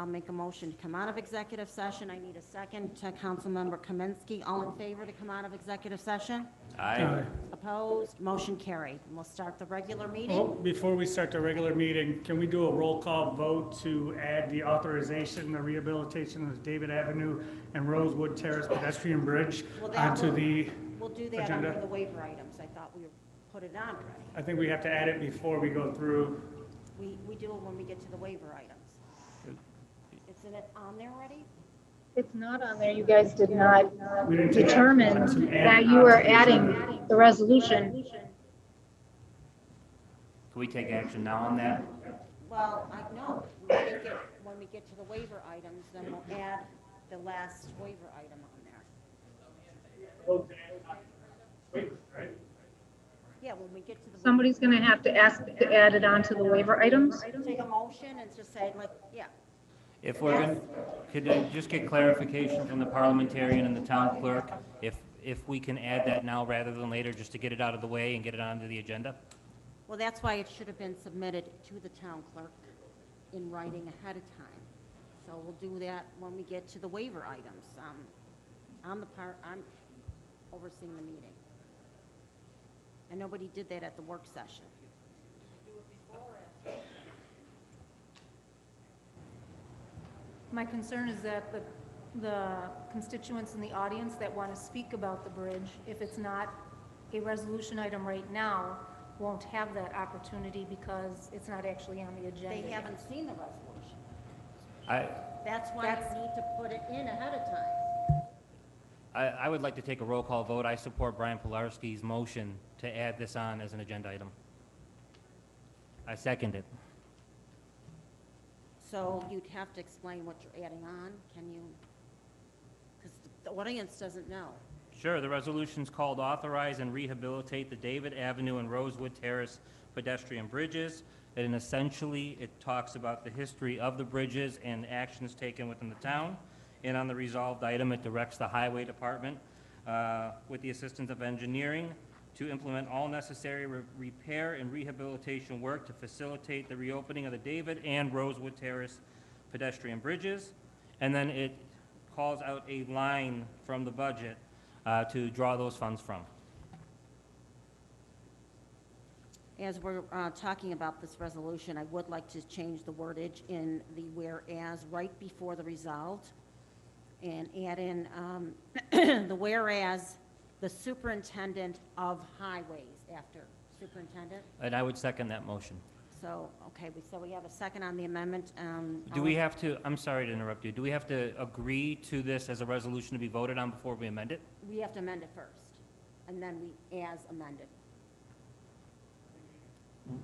I'll make a motion to come out of executive session. I need a second to Councilmember Kaminsky. All in favor to come out of executive session? Aye. Opposed? Motion carried. And we'll start the regular Oh, meeting. before we start the regular meeting, can we do a roll call vote to add the authorization, the rehabilitation of David Avenue and Rosewood Terrace pedestrian bridge Well, that onto will- the We'll do that agenda? under the waiver items. I thought we put it on already. I think we have to add it before we go through. We do it when we get to the waiver items. Isn't it on there already? It's not on there. You guys did not We didn't take determine action to add that it you were onto the adding agenda. the resolution. Can we take action now on that? Well, I know. When we get to the waiver items, then we'll add the last waiver item on there. Yeah, when we get to the. Somebody's gonna have to ask to add it onto the waiver items. Take a motion and just say, like, yeah. If we're going, could I just get clarification from the parliamentarian and the town clerk, if we can add that now rather than later, just to get it out of the way and get it onto the agenda? Well, that's why it should have been submitted to the town clerk in writing ahead of time. So we'll do that when we get to the waiver items. I'm overseeing the meeting. And nobody did that at the work session. My concern is that the constituents in the audience that want to speak about the bridge, if it's not a resolution item right now, won't have that opportunity because it's not actually on the agenda. They yet. haven't seen the resolution. I That's why I need to put it in ahead of time. I would like to take a roll call vote. I support Brian Pilarski's motion to add this on as an agenda item. I second it. So you'd have to explain what you're adding on, can you? Because the audience doesn't know. Sure, the resolution's called Authorize and Rehabilitate the David Avenue and Rosewood Terrace pedestrian bridges. And essentially, it talks about the history of the bridges and actions taken within the town. And on the resolved item, it directs the Highway Department, with the assistance of engineering, to implement all necessary repair and rehabilitation work to facilitate the reopening of the David and Rosewood Terrace pedestrian bridges. And then it calls out a line from the budget to draw those funds from. As we're talking about this resolution, I would like to change the wordage in the whereas right before the resolved and add in the whereas the superintendent of highways after superintendent. And I would second that motion. So, okay, so we have a second on the amendment. Do we have to, I'm sorry to interrupt you, do we have to agree to this as a resolution to be voted on before we amend it? We have to amend it first, and then we as amended.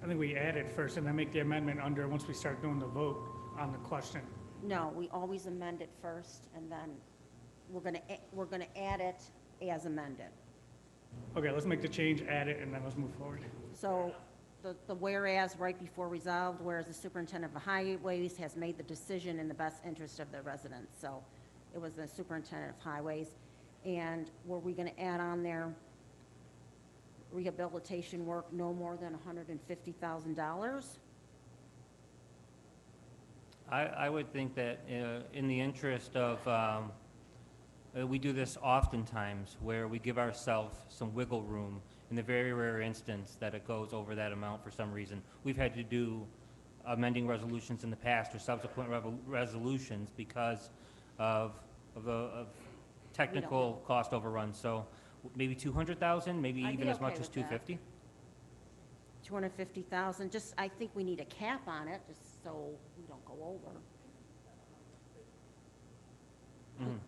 I think we add it first and then make the amendment under, once we start doing the vote on the question. No, we always amend it first, and then we're gonna add it as amended. Okay, let's make the change, add it, and then let's move forward. So the whereas right before resolved, whereas the superintendent of highways has made the decision in the best interest of the residents. So it was the superintendent of highways. And were we going to add on there rehabilitation work no more than $150,000? I would think that in the interest of, we do this oftentimes where we give ourselves some wiggle room in the very rare instance that it goes over that amount for some reason. We've had to do amending resolutions in the past or subsequent resolutions because of technical cost overruns. So maybe 200,000, maybe I'd be even as okay much as with that. 250. 250,000, just, I think we need a cap on it, just so we don't go over, Mhm.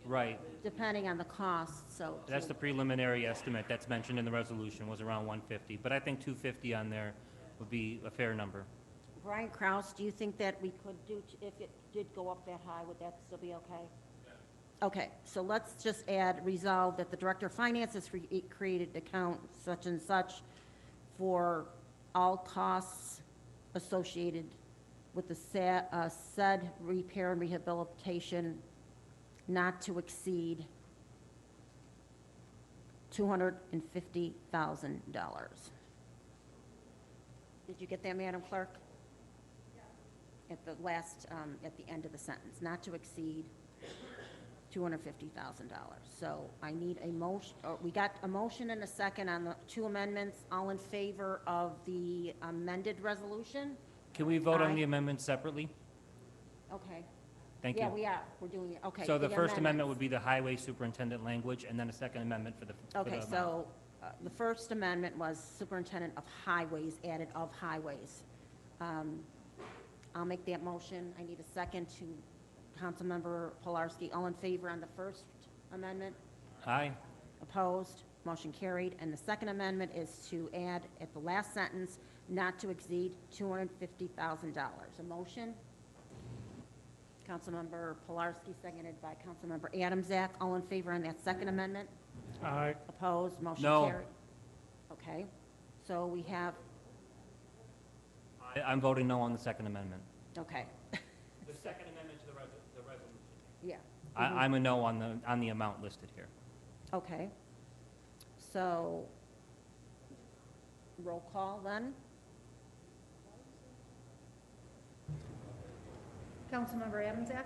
Right. depending on the cost, so. That's the preliminary estimate that's mentioned in the resolution, was around 150. But I think 250 on there would be a fair number. Brian Kraus, do you think that we could do, if it did go up that high, would that still be okay? Okay, so let's just add, resolve that the Director of Finance has created account such and such for all costs associated with the said repair and rehabilitation not to exceed $250,000. Did you get that, Madam Clerk? at the last, at the end of the sentence, not to exceed $250,000. So I need a motion, we got a motion and a second on the two amendments. All in favor of the amended resolution? Can we vote on Aye. the amendments separately? Okay. Thank you. Yeah, we are. We're doing it. Okay. So the first amendment would amendments. be the highway superintendent language, and then a second amendment for the Okay, amount. so the first amendment was superintendent of highways, added of highways. I'll make that motion. I need a second to Councilmember Pilarski. All in favor on the first amendment? Aye. Opposed? Motion carried. And the second amendment is to add at the last sentence, not to exceed $250,000. A motion? Councilmember Pilarski, seconded by Councilmember Adamzak. All in favor on that second amendment? Aye. Opposed? Motion No. carried. Okay. So we have, I'm voting no on the second amendment. okay, The second amendment to the resolution. yeah. I'm a no on the amount listed here. Okay. So, roll call then? Councilmember Adamzak?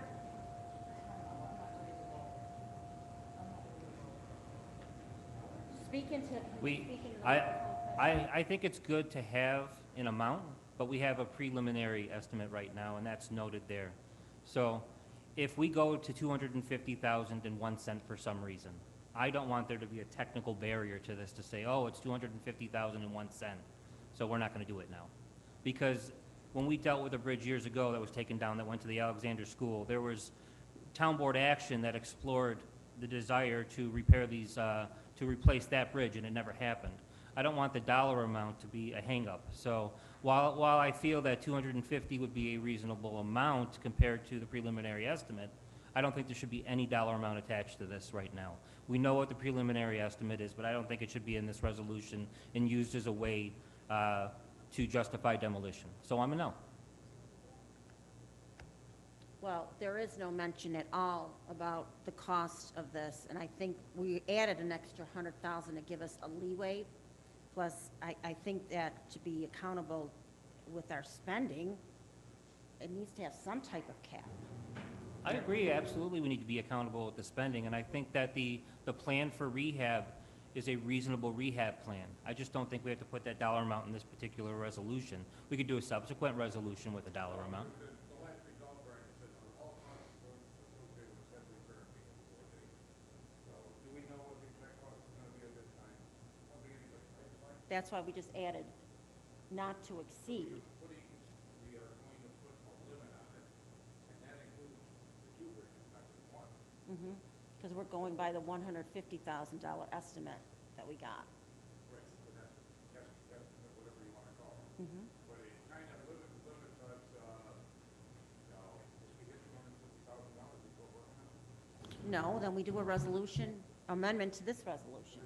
Speak into. We, speak into the I, microphone. I think it's good to have an amount, but we have a preliminary estimate right now, and that's noted there. So if we go to 250,001 cent for some reason, I don't want there to be a technical barrier to this to say, oh, it's 250,001 cent, so we're not going to do it now. Because when we dealt with a bridge years ago that was taken down that went to the Alexander School, there was town board action that explored the desire to repair these, to replace that bridge, and it never happened. I don't want the dollar amount to be a hang-up. So while I feel that 250 would be a reasonable amount compared to the preliminary estimate, I don't think there should be any dollar amount attached to this right now. We know what the preliminary estimate is, but I don't think it should be in this resolution and used as a way to justify demolition. So I'm a no. Well, there is no mention at all about the cost of this, and I think we added an extra 100,000 to give us a leeway. Plus, I think that to be accountable with our spending, it needs to have some type of cap. I agree, absolutely, we need to be accountable with the spending, and I think that the plan for rehab is a reasonable rehab plan. I just don't think we have to put that dollar amount in this particular resolution. We could do a subsequent resolution with a dollar amount. That's why we just added not to exceed. Because we're going by the $150,000 estimate that we got. Mhm. No, then we do a resolution, amendment to this resolution.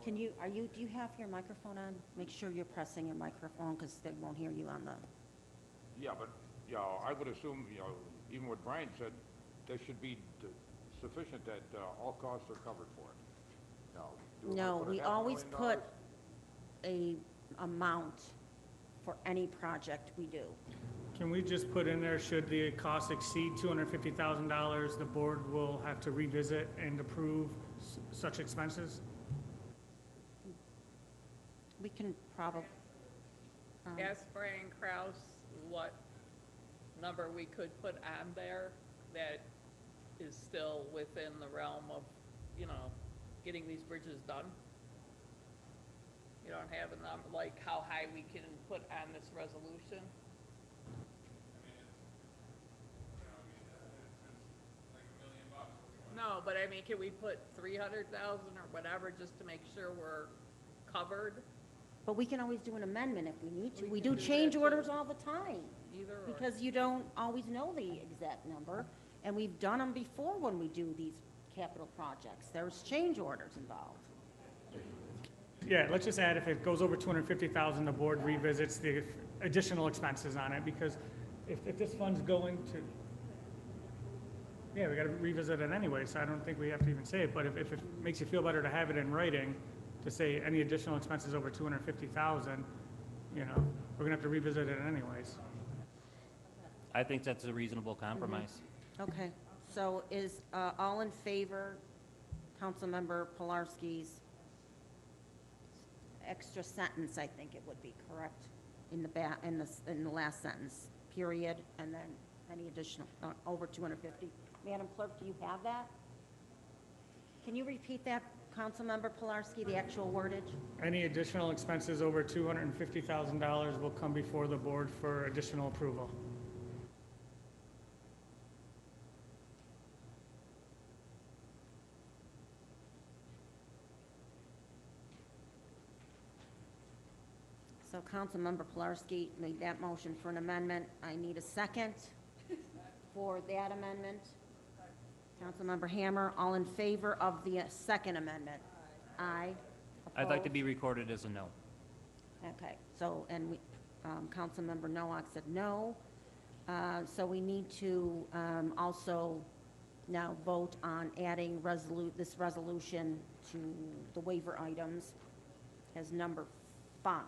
Can you, do you have your microphone on? Make sure you're pressing your microphone, because they won't hear you on the, Yeah, but, you know, I would assume, you know, even what Brian said, there should be sufficient that all costs are covered for it. Now, do we no, put we $500,000? always put a amount for any project we do. Can we just put in there, should the cost exceed $250,000, the board will have to revisit and approve such expenses? We can probably, Ask Brian Kraus what number we could put on there that is still within the realm of, you know, getting these bridges done. You don't have a number, like how high we can put on this resolution? No, but I mean, can we put 300,000 or whatever just to make sure we're covered? but we can always do an amendment if we need to. We We can do do change that, too. orders all the time, Either or. because you don't always know the exact number, and we've done them before when we do these capital projects. There's change orders involved. Yeah, let's just add, if it goes over 250,000, the board revisits the additional expenses on it, because if this fund's going to, yeah, we gotta revisit it anyway, so I don't think we have to even say it, but if it makes you feel better to have it in writing, to say any additional expenses over 250,000, you know, we're gonna have to revisit it anyways. I think that's a reasonable compromise. Okay, so is, all in favor, Councilmember Pilarski's extra sentence, I think it would be, correct? In the last sentence, period, and then any additional, over 250. Madam Clerk, do you have that? Can you repeat that, Councilmember Pilarski, the actual wordage? Any additional expenses over $250,000 will come before the board for additional approval. So Councilmember Pilarski made that motion for an amendment. I need a second for that amendment. Councilmember Hammer, all in favor of the second amendment? Aye. I'd like to Opposed? be recorded as a no. Okay, so, and we, Councilmember Nowak said no. So we need to also now vote on adding this resolution to the waiver items as number 5,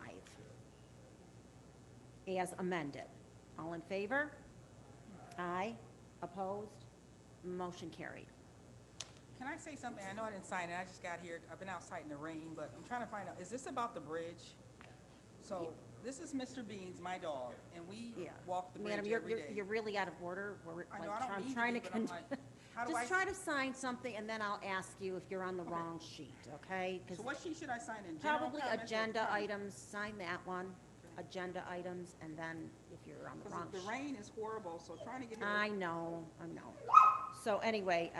as amended. All in favor? Aye. Opposed? Motion carried. Can I say something? I know I didn't sign it. I just got here. I've been outside in the rain, but I'm trying to find out, is this about the bridge? So this is Mr. Beans, my dog, and we Yeah. walk the bridge Madam, every day. you're really out of order. I know, I don't I'm mean to trying be, to but I'm like, how do I? Just try to sign something, and then I'll ask you if you're on the wrong sheet, okay? 'Cause So what sheet should I sign in? General probably comments or agenda comment? items, sign that one, agenda items, and then if you're on the wrong Because sheet. the rain is horrible, so trying to get here. I know. So anyway,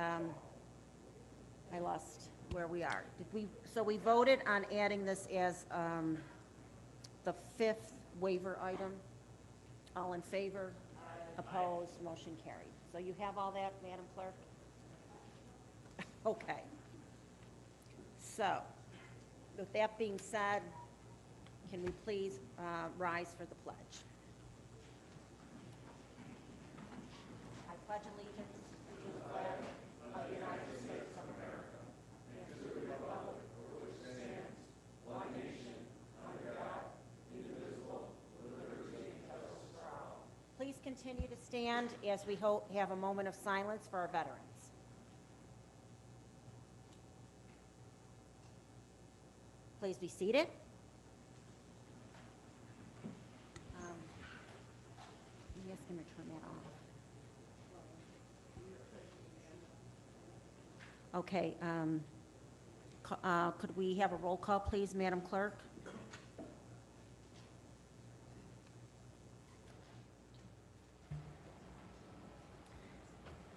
I lost where we are. So we voted on adding this as the 5th waiver item. All in favor? Opposed? Motion carried. So you have all that, Madam Clerk? Okay. So, with that being said, can we please rise for the pledge? I pledge allegiance to the flag of the United States of America and to the republic for which it stands, one nation, under God, indivisible, with liberty and justice for all. Please continue to stand as we have a moment of silence for our veterans. Please be seated. I'm just going to turn that off. Okay, could we have a roll call, please, Madam Clerk?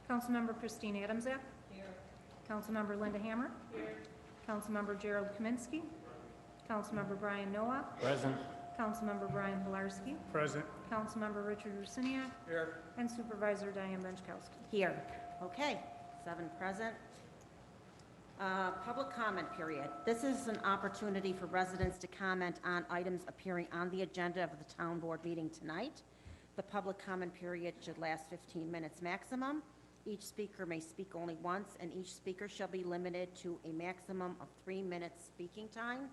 Councilmember Christine Adamczak. Here. Councilmember Linda Hammer. Here. Councilmember Gerald Kaminsky. Councilmember Brian Nowak. Present. Councilmember Brian Pilarski. Present. Councilmember Richard Rusiniak. Here. And Supervisor Diane Benchkowski. Here. Okay, 7 present. Public comment period. This is an opportunity for residents to comment on items appearing on the agenda of the town board meeting tonight. The public comment period should last 15 minutes maximum. Each speaker may speak only once, and each speaker shall be limited to a maximum of 3 minutes speaking time.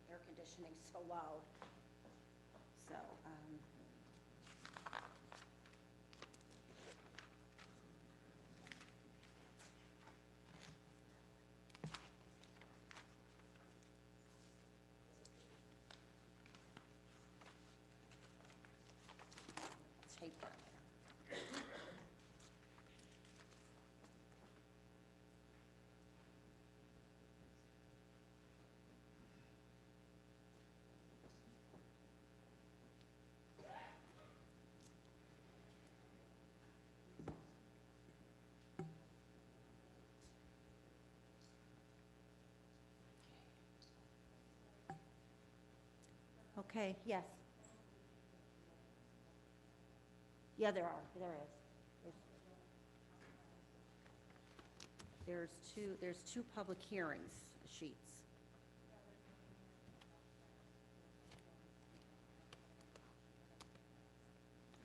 Air conditioning's so loud. So, tape on there. Okay, yes. Yeah, there is. There's two public hearings sheets.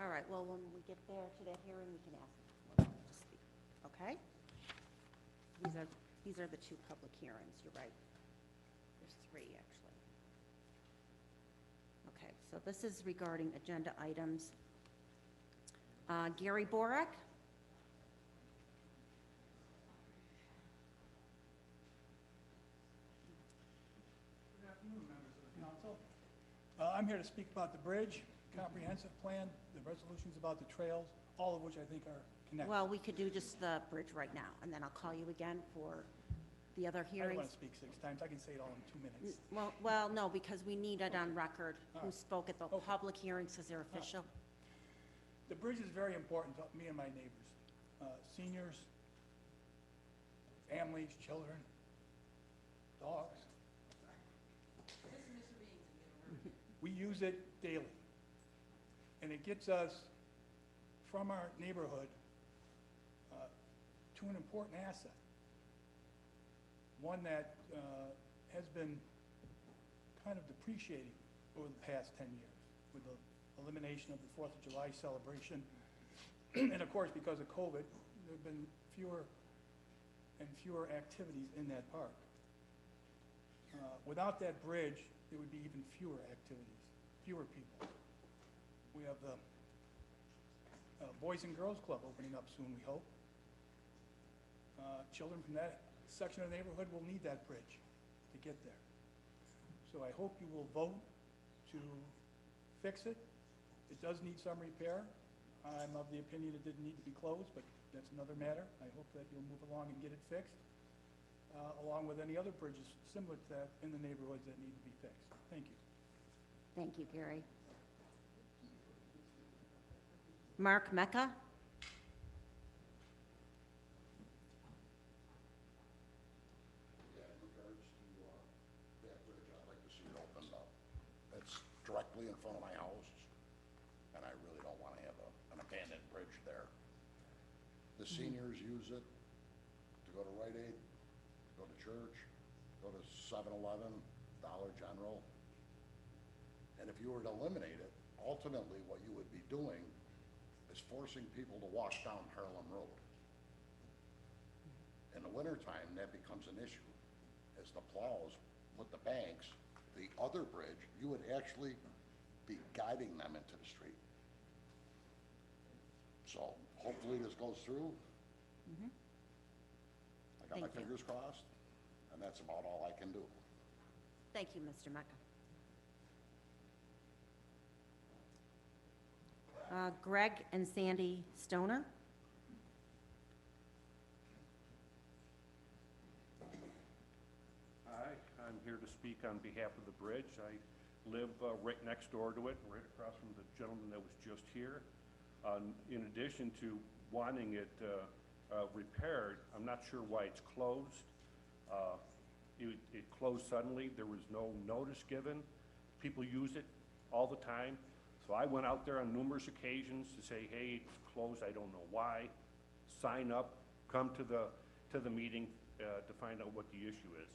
All right, well, when we get there to that hearing, we can ask them to speak, okay? These are the two public hearings, you're right. There's three, actually. Okay, so this is regarding agenda items. Gary Borak? Good afternoon, members of the council. I'm here to speak about the bridge, comprehensive plan, the resolutions about the trails, all of which I think are connected. Well, we could do just the bridge right now, and then I'll call you again for the other I don't hearings. want to speak 6 times. I can say it all in 2 minutes. Well, no, because we need it on record, All who right. spoke at the Okay. public hearings, because they're official. The bridge is very important to me and my neighbors, seniors, families, children, dogs. We use it daily. And it gets us from our neighborhood to an important asset. One that has been kind of depreciating over the past 10 years with the elimination of the 4th of July celebration. And of course, because of COVID, there have been fewer and fewer activities in that park. Without that bridge, there would be even fewer activities, fewer people. We have the Boys and Girls Club opening up soon, we hope. Children from that section of the neighborhood will need that bridge to get there. So I hope you will vote to fix it. It does need some repair. I'm of the opinion it didn't need to be closed, but that's another matter. I hope that you'll move along and get it fixed, along with any other bridges similar to that in the neighborhoods that need to be fixed. Thank you. Thank you, Gary. Mark Mecca? Yeah, in regards to that bridge, I'd like to see it opened up. It's directly in front of my house, and I really don't want to have an abandoned bridge there. The seniors use it to go to Rite Aid, to go to church, go to 7-Eleven, Dollar General. And if you were to eliminate it, ultimately what you would be doing is forcing people to walk down Harlem Road. In the wintertime, that becomes an issue. As the plows with the banks, the other bridge, you would actually be guiding them into the street. So hopefully this goes through. I got my Thank you. fingers crossed, and that's about all I can do. Thank you, Mr. Mecca. Greg and Sandy Stoner? Hi, I'm here to speak on behalf of the bridge. I live right next door to it, right across from the gentleman that was just here. In addition to wanting it repaired, I'm not sure why it's closed. It closed suddenly. There was no notice given. People use it all the time. So I went out there on numerous occasions to say, hey, it's closed, I don't know why. Sign up, come to the meeting to find out what the issue is.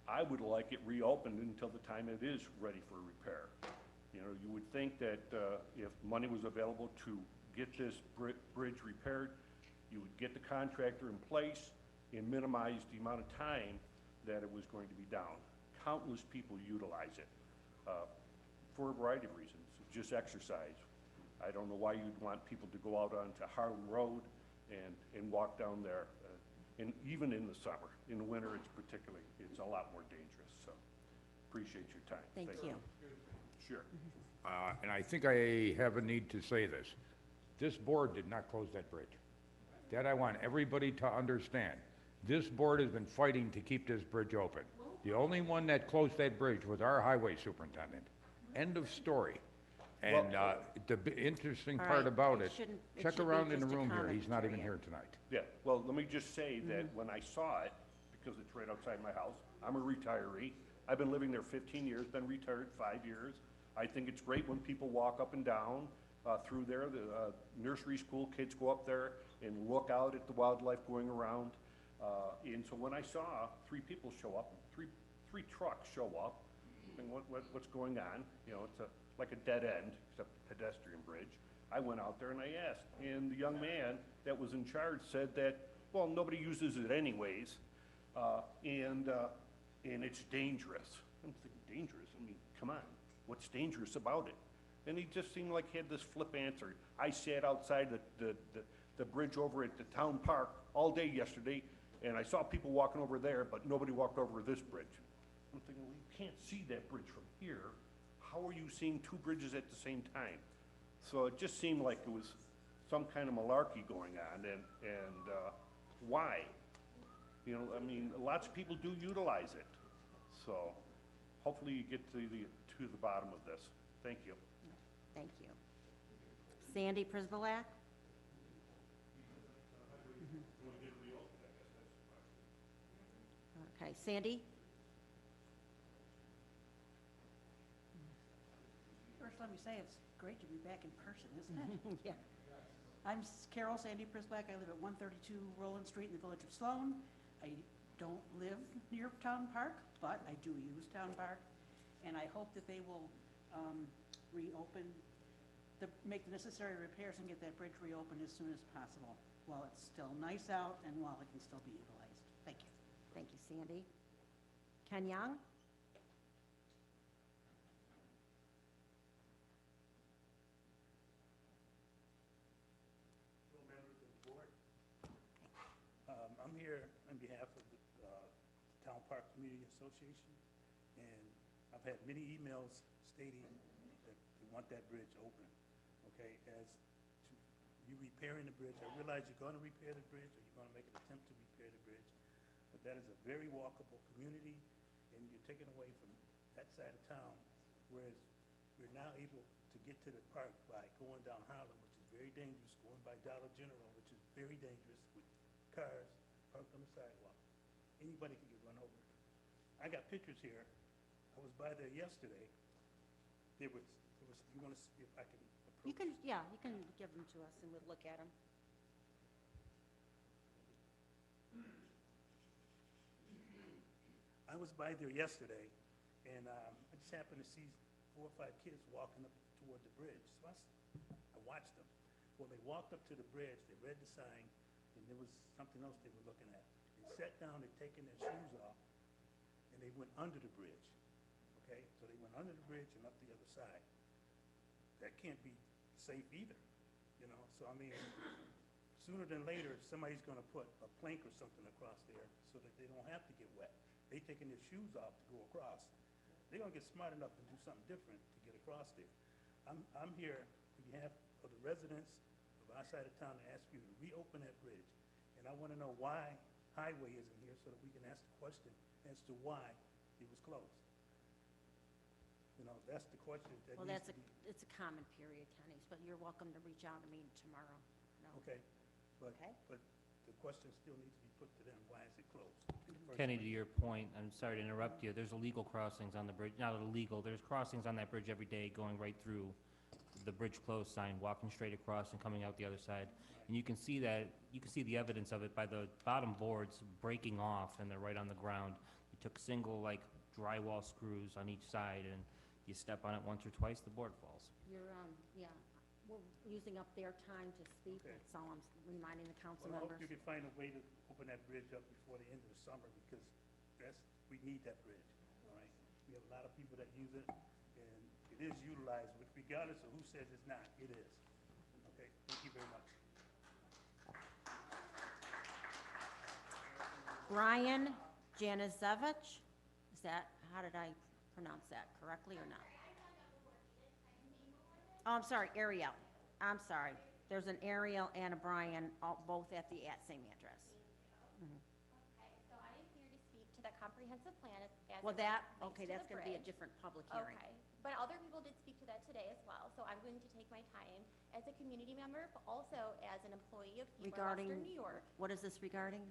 I would like it reopened until the time it is ready for repair. You know, you would think that if money was available to get this bridge repaired, you would get the contractor in place and minimize the amount of time that it was going to be down. Countless people utilize it for a variety of reasons, just exercise. I don't know why you'd want people to go out onto Harlem Road and walk down there, and even in the summer. In the winter, it's a lot more dangerous, so appreciate your time. Thank you. Sure. And I think I have a need to say this. This board did not close that bridge. That I want everybody to understand. This board has been fighting to keep this bridge open. The only one that closed that bridge was our highway superintendent. End of story. And the interesting All part right, about it it, shouldn't- it check should be around in the just a room here, comment he's not even period. here tonight. Yeah, well, let me just say that when I saw it, because it's right outside my house, I'm a retiree. I've been living there 15 years, been retired 5 years. I think it's great when people walk up and down through there. The nursery school kids go up there and look out at the wildlife going around. And so when I saw 3 people show up, three trucks show up, and what's going on? You know, it's like a dead end, except pedestrian bridge. I went out there and I asked, and the young man that was in charge said that, well, nobody uses it anyways, and it's dangerous. I'm thinking, dangerous? I mean, come on, what's dangerous about it? And he just seemed like he had this flip answer. I sat outside the bridge over at the town park all day yesterday, and I saw people walking over there, but nobody walked over this bridge. I'm thinking, well, you can't see that bridge from here. How are you seeing two bridges at the same time? So it just seemed like it was some kind of malarkey going on, and why? You know, I mean, lots of people do utilize it. So hopefully you get to the bottom of this. Thank you. Thank you. Sandy Prisbalak? Okay, Sandy? First, let me say it's great to be back in person, isn't it? Yeah. I'm Carol Sandy Prisback. I live at 132 Roland Street in the village of Sloan. I don't live near Town Park, but I do use Town Park, and I hope that they will reopen, make the necessary repairs and get that bridge reopened as soon as possible, while it's still nice out and while it can still be utilized. Thank you. Thank you, Sandy. Ken Young? Members of the board. I'm here on behalf of the Town Park Community Association, and I've had many emails stating that they want that bridge open, okay? As to you repairing the bridge, I realize you're gonna repair the bridge, or you're gonna make an attempt to repair the bridge, but that is a very walkable community, and you're taking away from that side of town, whereas we're now able to get to the park by going down Harlem, which is very dangerous, going by Dollar General, which is very dangerous with cars parked on the sidewalk. Anybody can get run over. I got pictures here. I was by there yesterday. You want to see if I can approach? You can give them to us and we'll look at them. I was by there yesterday, and I just happened to see 4 or 5 kids walking up toward the bridge. So I watched them. When they walked up to the bridge, they read the sign, and there was something else they were looking at. They sat down, they'd taken their shoes off, and they went under the bridge, okay? So they went under the bridge and up the other side. That can't be safe either, you know? So, I mean, sooner than later, somebody's gonna put a plank or something across there so that they don't have to get wet. They taking their shoes off to go across. They're gonna get smart enough to do something different to get across there. I'm here on behalf of the residents of our side of town to ask you to reopen that bridge. And I wanna know why Highway isn't here so that we can ask the question as to why it was closed. You know, that's the question that Well, needs that's to be. it's a common period, Kenny, but you're welcome to reach out to me tomorrow. No. Okay, but Okay. the question still needs to be put to them, why is it closed? in the first Kenny, to place? your point, I'm sorry to interrupt you, there's illegal crossings on the bridge, not illegal, there's crossings on that bridge every day going right through the bridge closed sign, walking straight across and coming out the other side. And you can see that, you can see the evidence of it by the bottom boards breaking off and they're right on the ground. You took single, like, drywall screws on each side and you step on it once or twice, the board falls. You're, yeah, we're using up their time to speak, Okay. that's all I'm reminding the council Well, I hope members. you can find a way to open that bridge up before the end of the summer, because we need that bridge, all right? We have a lot of people that use it, and it is utilized, regardless of who says it's not, it is. Okay, thank you very much. Brian Januszewicz, is that, how did I pronounce that correctly or not? Oh, I'm sorry, Ariel, I'm sorry. There's an Ariel and a Brian, both at the same address. Okay, so I am here to speak to the comprehensive plan as Well, it that, relates okay, to that's the gonna be a bridge. different public hearing. Okay, but other people did speak to that today as well, so I'm going to take my time as a community member, but also as an employee of FEMA Regarding, Western New York. what is this regarding?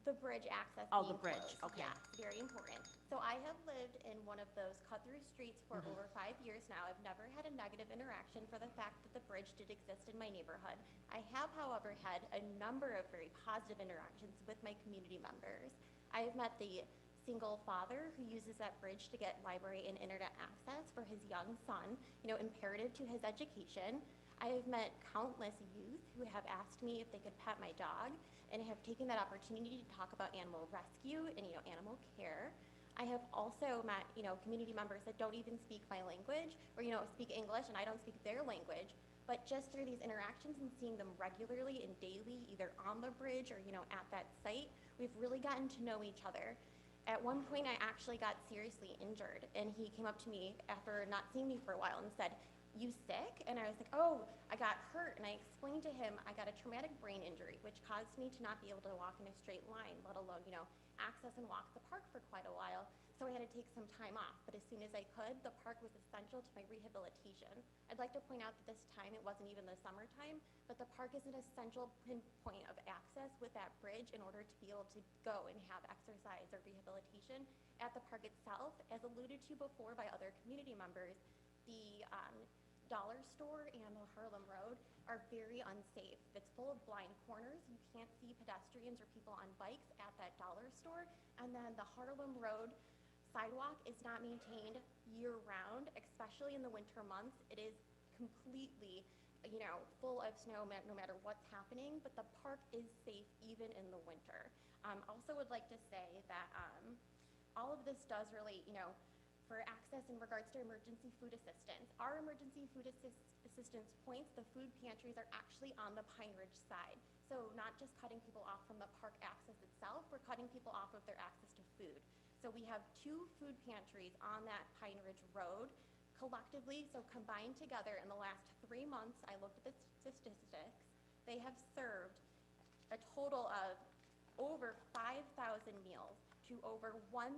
The bridge access Oh, being the bridge, closed. okay. Yeah, very important. So I have lived in one of those cut-through streets for over 5 years now. I've never had a negative interaction for the fact that the bridge did exist in my neighborhood. I have, however, had a number of very positive interactions with my community members. I have met the single father who uses that bridge to get library and internet access for his young son, imperative to his education. I have met countless youth who have asked me if they could pet my dog and have taken that opportunity to talk about animal rescue and, animal care. I have also met, community members that don't even speak my language or, speak English and I don't speak their language. But just through these interactions and seeing them regularly and daily, either on the bridge or, at that site, we've really gotten to know each other. At one point, I actually got seriously injured, and he came up to me after not seeing me for a while and said, "You sick?" And I was like, "Oh, I got hurt." And I explained to him I got a traumatic brain injury, which caused me to not be able to walk in a straight line, let alone, access and walk the park for quite a while. So I had to take some time off, but as soon as I could, the park was essential to my rehabilitation. I'd like to point out that this time it wasn't even the summertime, but the park is an essential pinpoint of access with that bridge in order to be able to go and have exercise or rehabilitation at the park itself. As alluded to before by other community members, the dollar store and the Harlem Road are very unsafe. It's full of blind corners. You can't see pedestrians or people on bikes at that dollar store. And then the Harlem Road sidewalk is not maintained year-round, especially in the winter months. It is completely, full of snow no matter what's happening, but the park is safe even in the winter. Also would like to say that all of this does relate, for access in regards to emergency food assistance. Our emergency food assistance points, the food pantries are actually on the Pine Ridge side. So not just cutting people off from the park access itself, we're cutting people off of their access to food. So we have 2 food pantries on that Pine Ridge Road. Collectively, so combined together in the last 3 months, I looked at the statistics, they have served a total of over 5,000 meals to over 1,000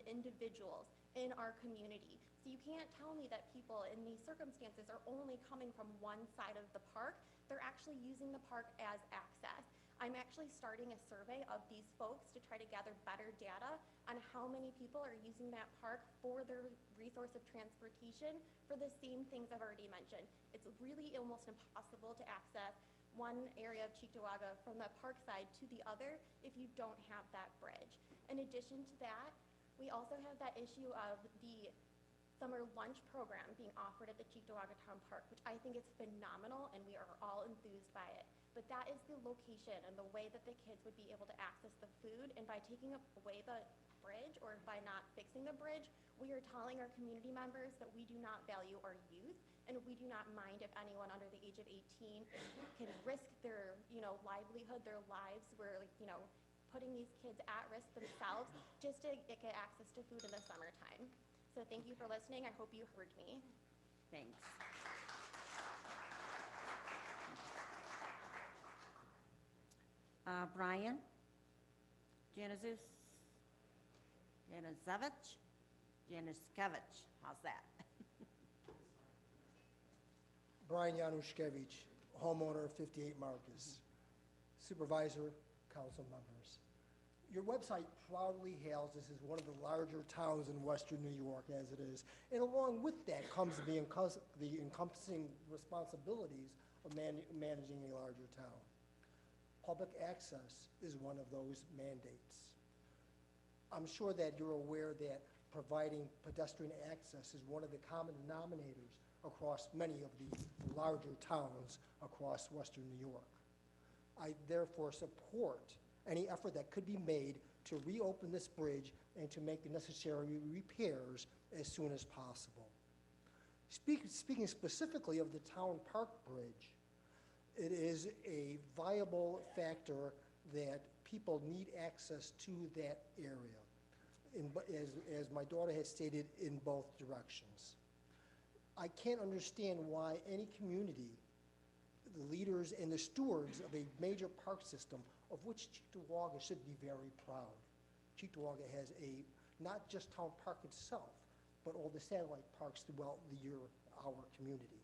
individuals in our community. So you can't tell me that people in these circumstances are only coming from one side of the park. They're actually using the park as access. I'm actually starting a survey of these folks to try to gather better data on how many people are using that park for their resource of transportation for the same things I've already mentioned. It's really almost impossible to access one area of Cheektowaga from the park side to the other if you don't have that bridge. In addition to that, we also have that issue of the summer lunch program being offered at the Cheektowaga Town Park, which I think is phenomenal and we are all enthused by it. But that is the location and the way that the kids would be able to access the food, and by taking away the bridge or by not fixing the bridge, we are telling our community members that we do not value our youth and we do not mind if anyone under the age of 18 can risk their, livelihood, their lives. We're, putting these kids at risk themselves just to get access to food in the summertime. So thank you for listening. I hope you heard me. Thanks. Brian? Januszewicz? Januszkiewicz, how's that? Brian Januszkiewicz, homeowner of 58 Marcus, supervisor, council members. Your website proudly hails this as one of the larger towns in western New York as it is, and along with that comes the encompassing responsibilities of managing a larger town. Public access is one of those mandates. I'm sure that you're aware that providing pedestrian access is one of the common denominators across many of the larger towns across western New York. I therefore support any effort that could be made to reopen this bridge and to make the necessary repairs as soon as possible. Speaking specifically of the Town Park Bridge, it is a viable factor that people need access to that area, as my daughter has stated, in both directions. I can't understand why any community, the leaders and the stewards of a major park system, of which Cheektowaga should be very proud. Cheektowaga has not just Town Park itself, but all the satellite parks throughout our community.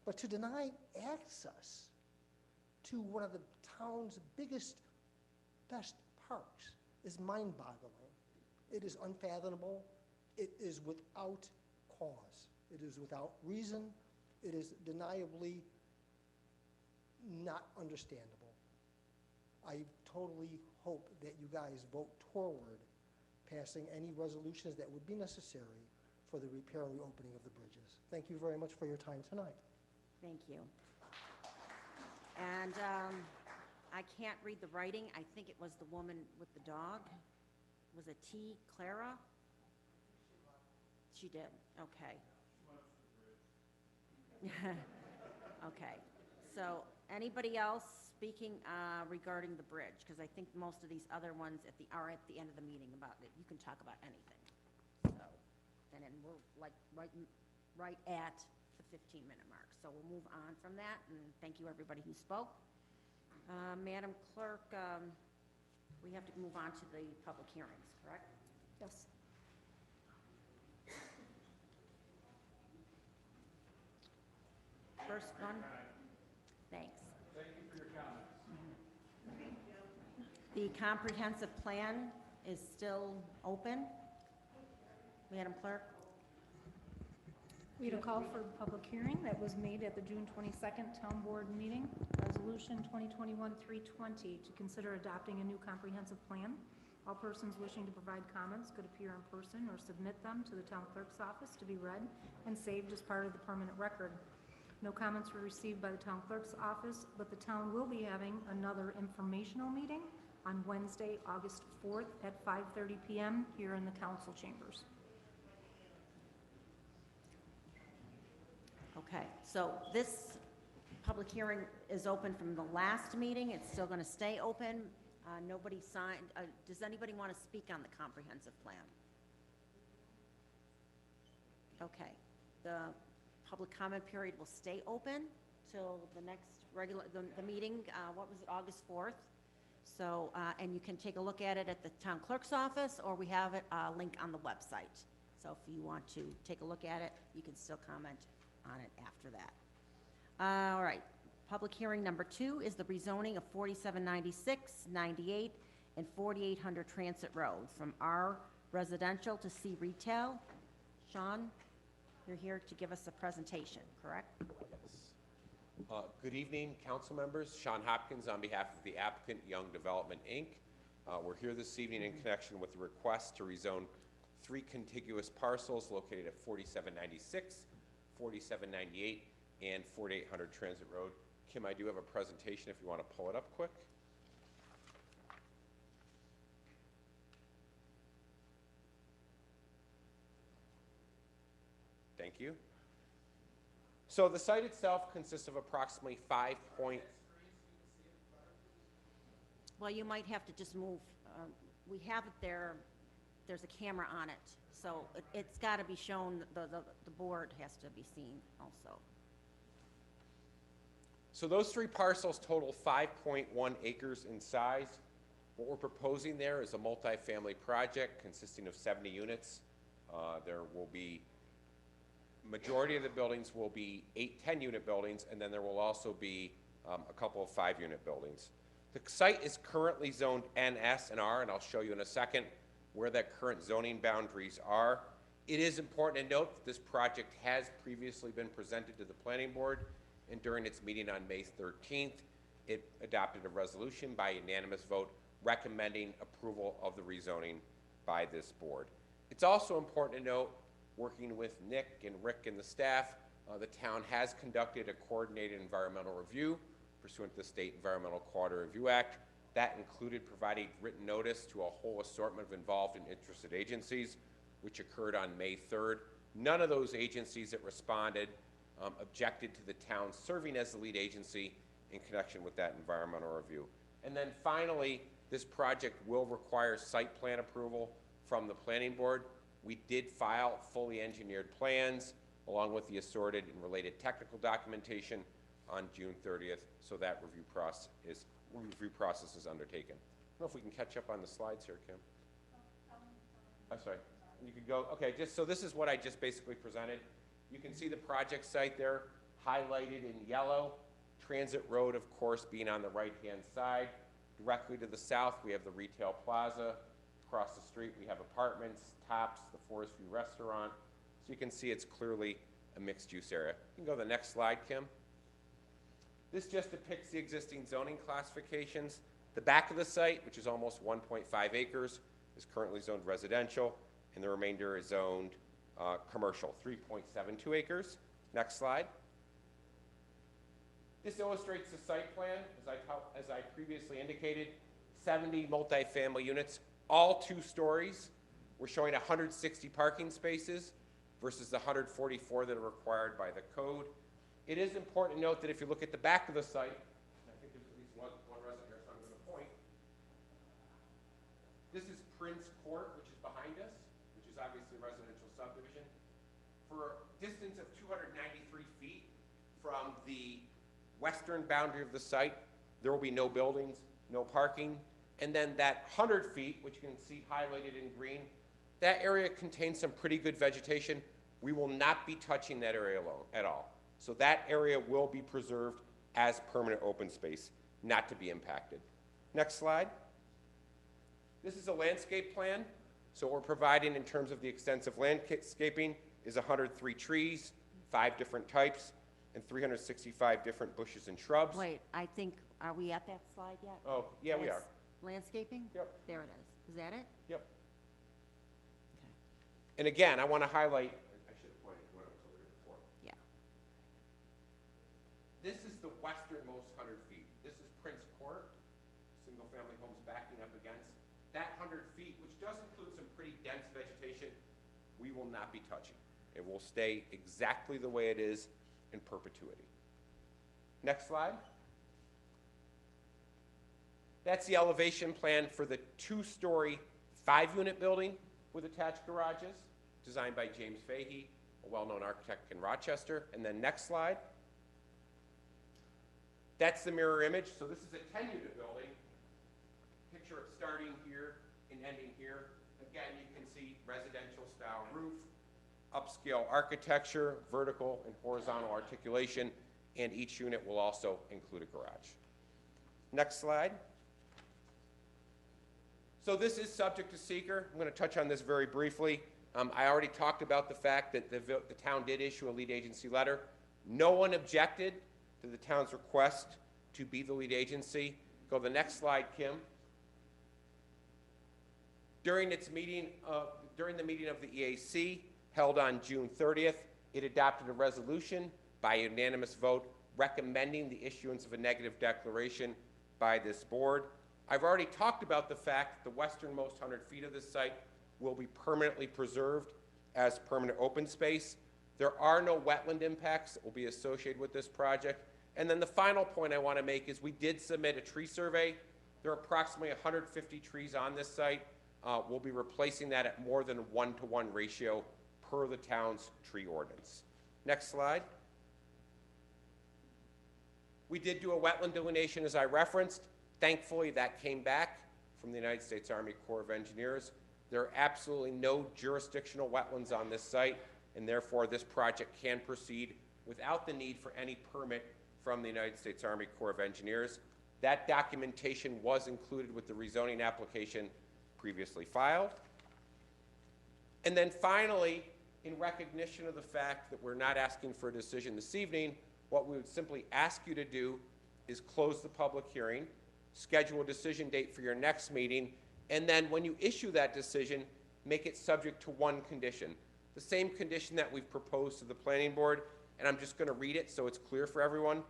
But to deny access to one of the town's biggest, best parks is mind-boggling. It is unfathomable. It is without cause. It is without reason. It is deniably not understandable. I totally hope that you guys vote toward passing any resolutions that would be necessary for the repair and reopening of the bridges. Thank you very much for your time tonight. Thank you. And I can't read the writing. I think it was the woman with the dog. Was it T. Clara? She did, okay. Okay, so anybody else speaking regarding the bridge? Because I think most of these other ones are at the end of the meeting about it. You can talk about anything. So, and then we're like right at the 15-minute mark. So we'll move on from that, and thank you everybody who spoke. Madam Clerk, we have to move on to the public hearings, correct? Yes. First one? Thanks. Thank you for your comments. The comprehensive plan is still open. Madam Clerk? We had a call for public hearing that was made at the June 22nd Town Board meeting, Resolution 2021-320, to consider adopting a new comprehensive plan. All persons wishing to provide comments could appear in person or submit them to the Town Clerk's office to be read and saved as part of the permanent record. No comments were received by the Town Clerk's office, but the town will be having another informational meeting on Wednesday, August 4th at 5:30 p.m. here in the council chambers. Okay, so this public hearing is open from the last meeting. It's still going to stay open. Nobody signed. Does anybody want to speak on the comprehensive plan? Okay, the public comment period will stay open till the next regular, the meeting, what was it, August 4th? So, and you can take a look at it at the town clerk's office, or we have it, link on the website. So if you want to take a look at it, you can still comment on it after that. All right, public hearing number 2 is the rezoning of 4796, 98, and 4800 Transit Road from R residential to C retail. Sean, you're here to give us a presentation, correct? Yes. Good evening, council members. Sean Hopkins on behalf of the applicant, Young Development, Inc. We're here this evening in connection with the request to rezone 3 contiguous parcels located at 4796, 4798, and 4800 Transit Road. Kim, I do have a presentation if you want to pull it up quick. Thank you. So the site itself consists of approximately 5 point. Well, you might have to just move, we have it there, there's a camera on it, so it's got to be shown, the board has to be seen also. So those 3 parcels total 5.1 acres in size. What we're proposing there is a multifamily project consisting of 70 units. There will be, majority of the buildings will be 8 10-unit buildings, and then there will also be a couple of 5-unit buildings. The site is currently zoned NS and R, and I'll show you in a second where that current zoning boundaries are. It is important to note that this project has previously been presented to the planning board, and during its meeting on May 13th, it adopted a resolution by unanimous vote recommending approval of the rezoning by this board. It's also important to note, working with Nick and Rick and the staff, the town has conducted a coordinated environmental review pursuant to the State Environmental Quality Review Act. That included providing written notice to a whole assortment of involved and interested agencies, which occurred on May 3rd. None of those agencies that responded objected to the town serving as the lead agency in connection with that environmental review. And then finally, this project will require site plan approval from the planning board. We did file fully engineered plans along with the assorted and related technical documentation on June 30th, so that review process is undertaken. I don't know if we can catch up on the slides here, Kim. I'm sorry. You could go, okay, just so this is what I just basically presented. You can see the project site there highlighted in yellow. Transit Road, of course, being on the right-hand side. Directly to the south, we have the retail plaza. Across the street, we have apartments, Tops, the Forest View Restaurant. So you can see it's clearly a mixed-use area. You can go to the next slide, Kim. This just depicts the existing zoning classifications. The back of the site, which is almost 1.5 acres, is currently zoned residential, and the remainder is zoned commercial, 3.72 acres. Next slide. This illustrates the site plan, as I previously indicated, 70 multifamily units, all 2 stories. We're showing 160 parking spaces versus the 144 that are required by the code. It is important to note that if you look at the back of the site, and I think there's at least one resident here, so I'm going to point. This is Prince Court, which is behind us, which is obviously a residential subdivision. For a distance of 293 feet from the western boundary of the site, there will be no buildings, no parking. And then that 100 feet, which you can see highlighted in green, that area contains some pretty good vegetation. We will not be touching that area alone at all. So that area will be preserved as permanent open space, not to be impacted. Next slide. This is a landscape plan. So what we're providing in terms of the extensive landscaping is 103 trees, 5 different types, and 365 different bushes and shrubs. Wait, I think, are we at that slide yet? Oh, yeah, we are. Landscaping? Yep. There it is. Is that it? Yep. And again, I want to highlight, I should have pointed to what I was over here before. Yeah. This is the westernmost 100 feet. This is Prince Court, single-family homes backing up against. That 100 feet, which does include some pretty dense vegetation, we will not be touching. It will stay exactly the way it is in perpetuity. Next slide. That's the elevation plan for the 2-story, 5-unit building with attached garages, designed by James Fahey, a well-known architect in Rochester. And then next slide. That's the mirror image. So this is a 10-unit building. Picture it starting here and ending here. Again, you can see residential style roof, upscale architecture, vertical and horizontal articulation, and each unit will also include a garage. Next slide. So this is subject to seeker. I'm going to touch on this very briefly. I already talked about the fact that the town did issue a lead agency letter. No one objected to the town's request to be the lead agency. Go to the next slide, Kim. During the meeting of the EAC held on June 30th, it adopted a resolution by unanimous vote recommending the issuance of a negative declaration by this board. I've already talked about the fact that the westernmost 100 feet of this site will be permanently preserved as permanent open space. There are no wetland impacts that will be associated with this project. And then the final point I want to make is we did submit a tree survey. There are approximately 150 trees on this site. We'll be replacing that at more than a 1-to-1 ratio per the town's tree ordinance. Next slide. We did do a wetland delineation, as I referenced. Thankfully, that came back from the United States Army Corps of Engineers. There are absolutely no jurisdictional wetlands on this site, and therefore this project can proceed without the need for any permit from the United States Army Corps of Engineers. That documentation was included with the rezoning application previously filed. And then finally, in recognition of the fact that we're not asking for a decision this evening, what we would simply ask you to do is close the public hearing, schedule a decision date for your next meeting, and then when you issue that decision, make it subject to one condition. The same condition that we've proposed to the planning board, and I'm just going to read it so it's clear for everyone.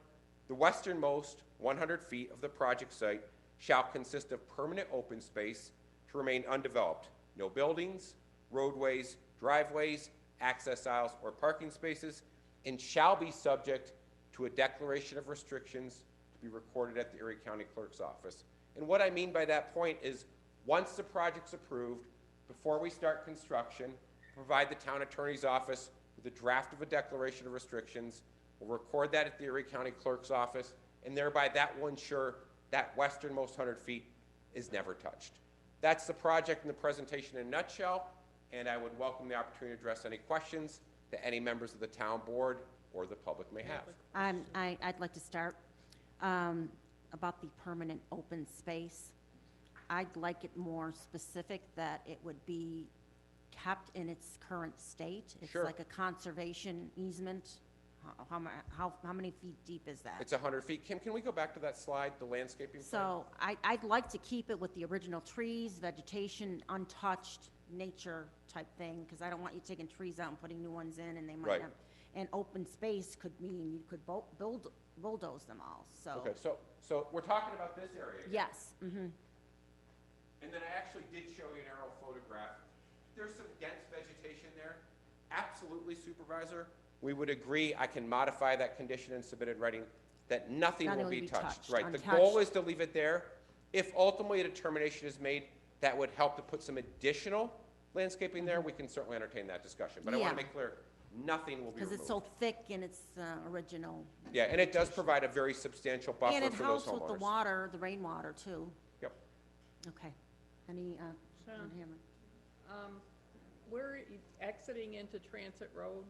The westernmost 100 feet of the project site shall consist of permanent open space to remain undeveloped. No buildings, roadways, driveways, access aisles, or parking spaces, and shall be subject to a declaration of restrictions to be recorded at the Erie County Clerk's office. And what I mean by that point is once the project's approved, before we start construction, provide the town attorney's office with a draft of a declaration of restrictions. We'll record that at the Erie County Clerk's office, and thereby that will ensure that westernmost 100 feet is never touched. That's the project and the presentation in a nutshell, and I would welcome the opportunity to address any questions that any members of the town board or the public may have. I'd like to start about the permanent open space. I'd like it more specific that it would be kept in its current state. It's Sure. like a conservation easement. How many feet deep is that? It's 100 feet. Kim, can we go back to that slide, the landscaping plan? So I'd like to keep it with the original trees, vegetation, untouched, nature type thing, because I don't want you taking trees out and putting new ones in, and they might Right. have. And open space could mean you could bulldoze them all, so. Okay, so we're talking about this area again. Yes, mm-hmm. And then I actually did show you an aerial photograph. There's some dense vegetation there. Absolutely, Supervisor. We would agree, I can modify that condition and submit it in writing, that nothing will be touched. Right, the goal is to leave it there. If ultimately a determination is made that would help to put some additional landscaping there, we can certainly entertain that discussion. But I want Yeah. to make clear, nothing will be Because removed. it's so thick and it's original. Yeah, and it does provide a very substantial buffer And it for those helps with the homeowners. water, the rainwater too. Yep. Okay. Any, Sean? Hammer? We're exiting into Transit Road.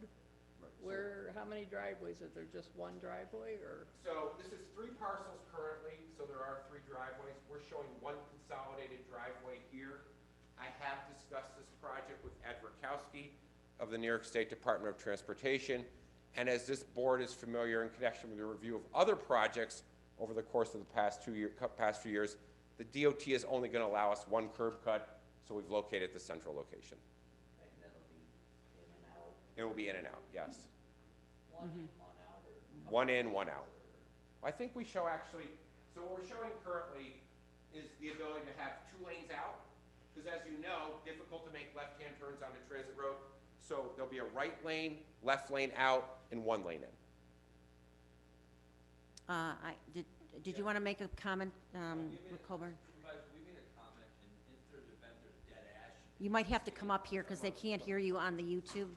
How many driveways? Is there just one driveway, or? So this is 3 parcels currently, so there are 3 driveways. We're showing 1 consolidated driveway here. I have discussed this project with Ed Rakowski of the New York State Department of Transportation. And as this board is familiar in connection with the review of other projects over the course of the past few years, the DOT is only going to allow us 1 curb cut, so we've located the central location. And that'll be in and out. It will be in and out, yes. One in, one out, or? 1 in, 1 out. I think we show actually, so what we're showing currently is the ability to have 2 lanes out, because as you know, difficult to make left-hand turns onto Transit Road. So there'll be a right lane, left lane out, and 1 lane in. Did you want to make a comment, Coburn? We made a comment, and if there's a event, there's dead ash. You might have to come up here because they can't hear you on the YouTube.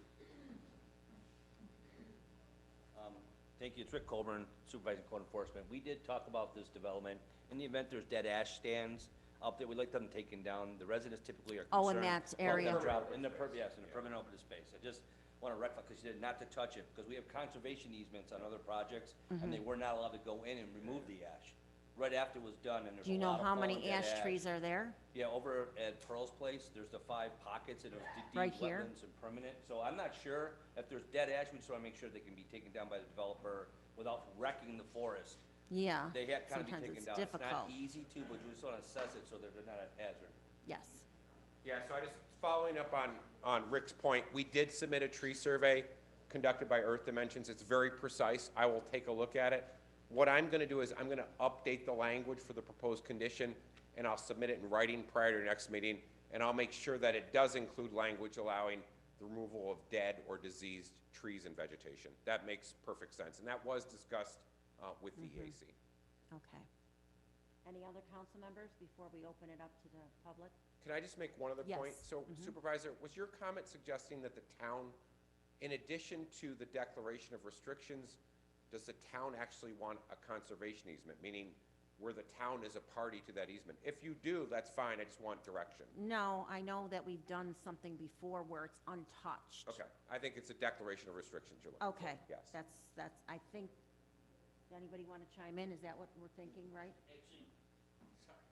Thank you. It's Rick Colburn, Supervising Code Enforcement. We did talk about this development. In the event there's dead ash stands up there, we'd like them taken down. The residents typically are concerned. Oh, in that about them area. in the permanent open space. I just want to rectify, because you said not to touch it, because we have conservation easements on other projects, and they were not allowed to go in and remove the ash. Right after it was done, and there's Do you a know lot of how fallen many dead ash trees are there? Yeah, over at Pearl's place, there's the 5 pockets that are Right deep here? wetlands and permanent. So I'm not sure if there's dead ash, we just want to make sure they can be taken down by the developer without wrecking the forest. Yeah, They have kind of be sometimes taken it's down. difficult. It's not easy to, but we just want to assess it so that they're not a hazard. Yes. Yeah, so I just, following up on Rick's point, we did submit a tree survey conducted by Earth Dimensions. It's very precise. I will take a look at it. What I'm going to do is I'm going to update the language for the proposed condition, and I'll submit it in writing prior to your next meeting, and I'll make sure that it does include language allowing the removal of dead or diseased trees and vegetation. That makes perfect sense, and that was discussed with the EAC. Okay. Any other council members before we open it up to the public? Can I just make one other Yes. point? So Supervisor, was your comment suggesting that the town, in addition to the declaration of restrictions, does the town actually want a conservation easement, meaning where the town is a party to that easement? If you do, that's fine, I just want direction. No, I know that we've done something before where it's untouched. Okay, I think it's a declaration of restrictions you're looking for. Okay. Yes. That's, I think, does anybody want to chime in? Is that what we're thinking, right? Actually, sorry.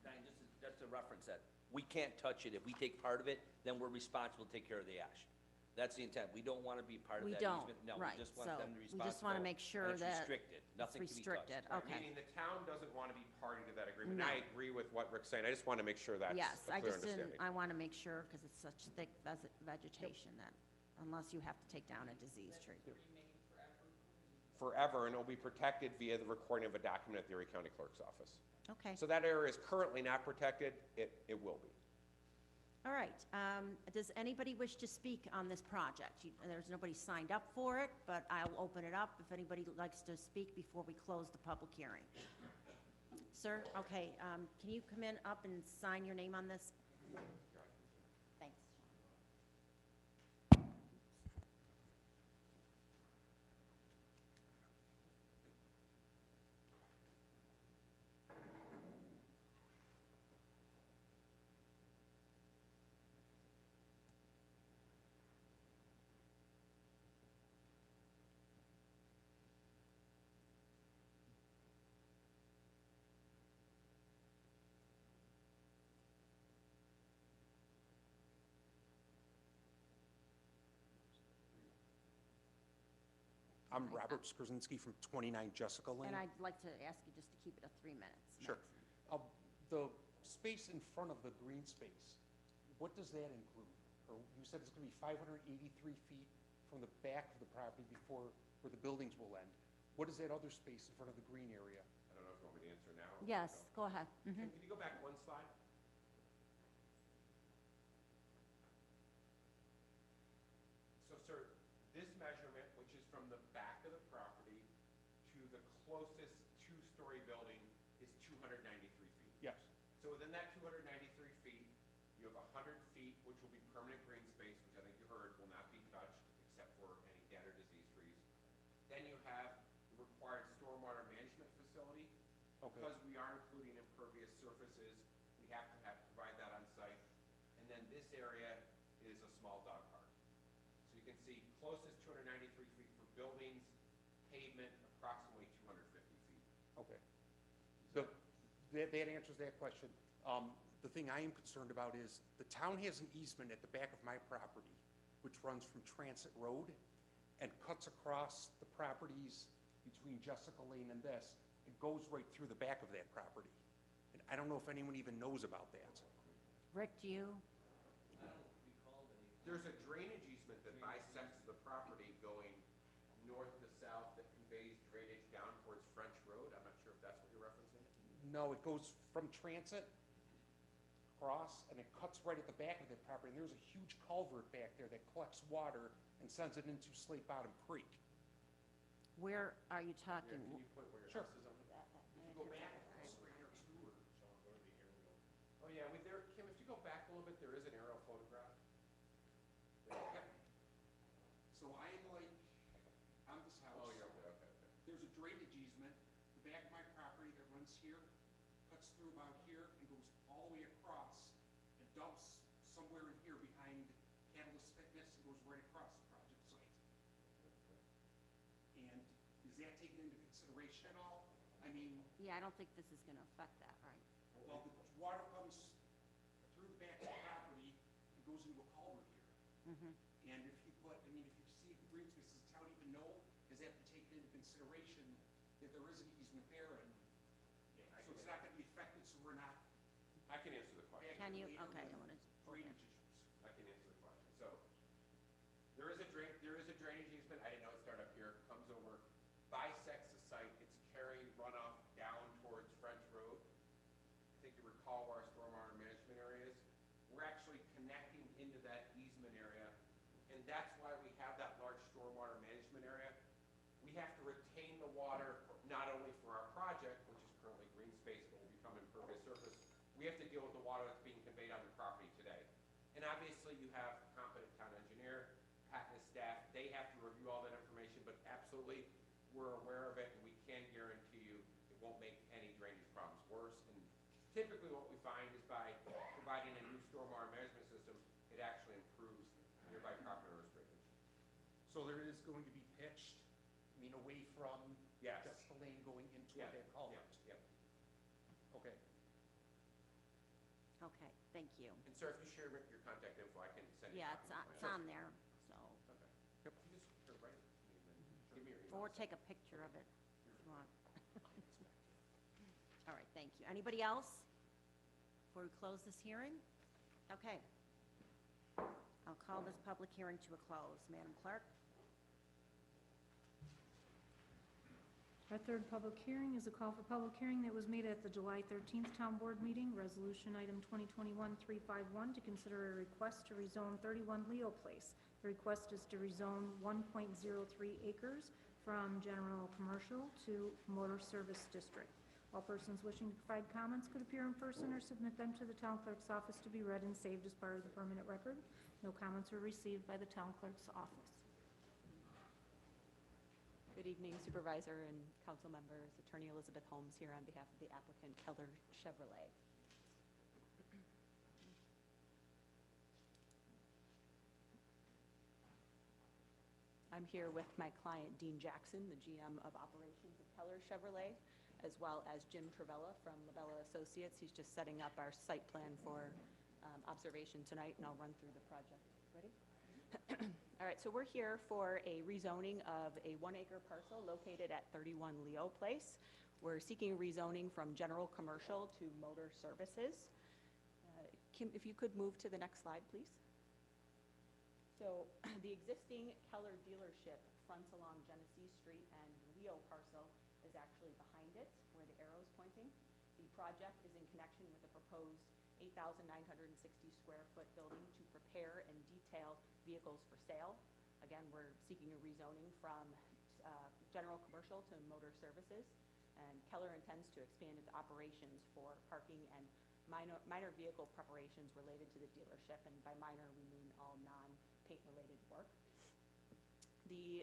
Diane, just to reference that, we can't touch it. If we take part of it, then we're responsible to take care of the ash. That's the intent. We don't want to be part of We that don't, easement. No, right, we just want so them to be we responsible. just want to make sure and it's that restricted. Nothing it's can be touched. restricted, Right, okay. meaning the town doesn't want to be party to that agreement. No. I agree with what Rick's saying, I just want to make sure that's Yes, a I clear just didn't, understanding. I want to make sure, because it's such thick vegetation that, unless you have to take down a diseased tree. Forever, and it'll be protected via the recording of a document at the Erie County Clerk's office. Okay, So that area is currently not protected, it will be. all right. Does anybody wish to speak on this project? There's nobody signed up for it, but I'll open it up if anybody likes to speak before we close the public hearing. Sir, okay, can you come in up and sign your name on this? Thanks. I'm Robert Skrzyncki from 29 Jessica Lane. And I'd like to ask you just to keep it at 3 minutes. Sure. maximum. The space in front of the green space, what does that include? Or you said it's going to be 583 feet from the back of the property before, where the buildings will end. What is that other space in front of the green area? I don't know if you want me to answer now. or Yes, no. go ahead. Can you go back one slide? So, sir, this measurement, which is from the back of the property to the closest two-story building, is 293 feet. Yes. So within that 293 feet, you have 100 feet, which will be permanent green space, which I think you heard will not be touched except for any dead or diseased trees. Then you have the required stormwater management facility. Okay. Because we are including impervious surfaces, we have to provide that on site. And then this area is a small dog park. So you can see closest 293 feet for buildings, pavement approximately 250 feet. Okay. That answers that question. The thing I am concerned about is the town has an easement at the back of my property, which runs from Transit Road and cuts across the properties between Jessica Lane and this. It goes right through the back of that property. And I don't know if anyone even knows about that. Rick, do you? There's a drainage easement that bisects the property going north to south that conveys drainage down towards French Road. I'm not sure if that's what you're referencing. No, it goes from Transit across, and it cuts right at the back of that property. And there's a huge culvert back there that collects water and sends it into Slate Bottom Creek. Where are you talking? Can you point where your Sure. house is on the back? If you go back a straight or two, or Oh, yeah, there, Kim, if you go back a little bit, there is an aerial photograph. Yep. so I'm like, on this house. Oh, yeah, okay. There's a drainage easement, the back of my property that runs here, cuts through about here, and goes all the way across, and dumps somewhere in here behind Catalyst Fitness, and goes right across the project site. And is that taken into consideration at all? I mean, Yeah, I don't think this is going to affect that, right? well, the water comes through the back of the property and goes into a culvert here. And if you put, I mean, if you see the green spaces, does the town even know, has that been taken into consideration that there is an easement there, and so it's not gonna be affected, so we're not. I can answer the question. Can you? later Okay, with I want to. Drainage issues. I can answer the question. So, there is a drainage easement, I didn't know it started up here, comes over, bisects the site, it's carrying runoff down towards French Road. I think you recall where our stormwater management area is. We're actually connecting into that easement area, and that's why we have that large stormwater management area. We have to retain the water, not only for our project, which is currently green space, but will become impervious surface, we have to deal with the water that's being conveyed on the property today. And obviously, you have competent town engineer, Pat and his staff, they have to review all that information, but absolutely, we're aware of it, and we can guarantee you it won't make any drainage problems worse. And typically, what we find is by providing a new stormwater management system, it actually improves nearby property owners' drainage. So there is going to be pitched, I mean, away from Yes. Jessica Lane going into Yeah, that culvert. Yep. Okay. Okay, thank you. And sir, if you share Rick your contact info, I can send you. Yeah, copies it's of on, the it's plan. on there, so. Okay. Yep. You just sure, write it to me and then give me your email. Or take a picture of it if you want. All right, thank you. Anybody else before we close this hearing? Okay. I'll call this public hearing to a close. Madam Clerk? Our third public hearing is a call for public hearing that was made at the July 13th Town Board meeting, Resolution Item 2021-351, to consider a request to rezone 31 Leo Place. The request is to rezone 1.03 acres from general commercial to motor service district. All persons wishing to provide comments could appear in person or submit them to the town clerk's office to be read and saved as part of the permanent record. No comments were received by the town clerk's office. Good evening, Supervisor and council members. Attorney Elizabeth Holmes here on behalf of the applicant Keller Chevrolet. I'm here with my client Dean Jackson, the GM of operations of Keller Chevrolet, as well as Jim Travella from Labella Associates. He's just setting up our site plan for observation tonight, and I'll run through the project. Ready? All right, so we're here for a rezoning of a 1-acre parcel located at 31 Leo Place. We're seeking rezoning from general commercial to motor services. Kim, if you could move to the next slide, please. So the existing Keller dealership fronts along Genesee Street, and Leo parcel is actually behind it, where the arrow is pointing. The project is in connection with the proposed 8,960 square foot building to prepare and detail vehicles for sale. Again, we're seeking a rezoning from general commercial to motor services, and Keller intends to expand its operations for parking and minor vehicle preparations related to the dealership, and by minor we mean all non-paint related work. The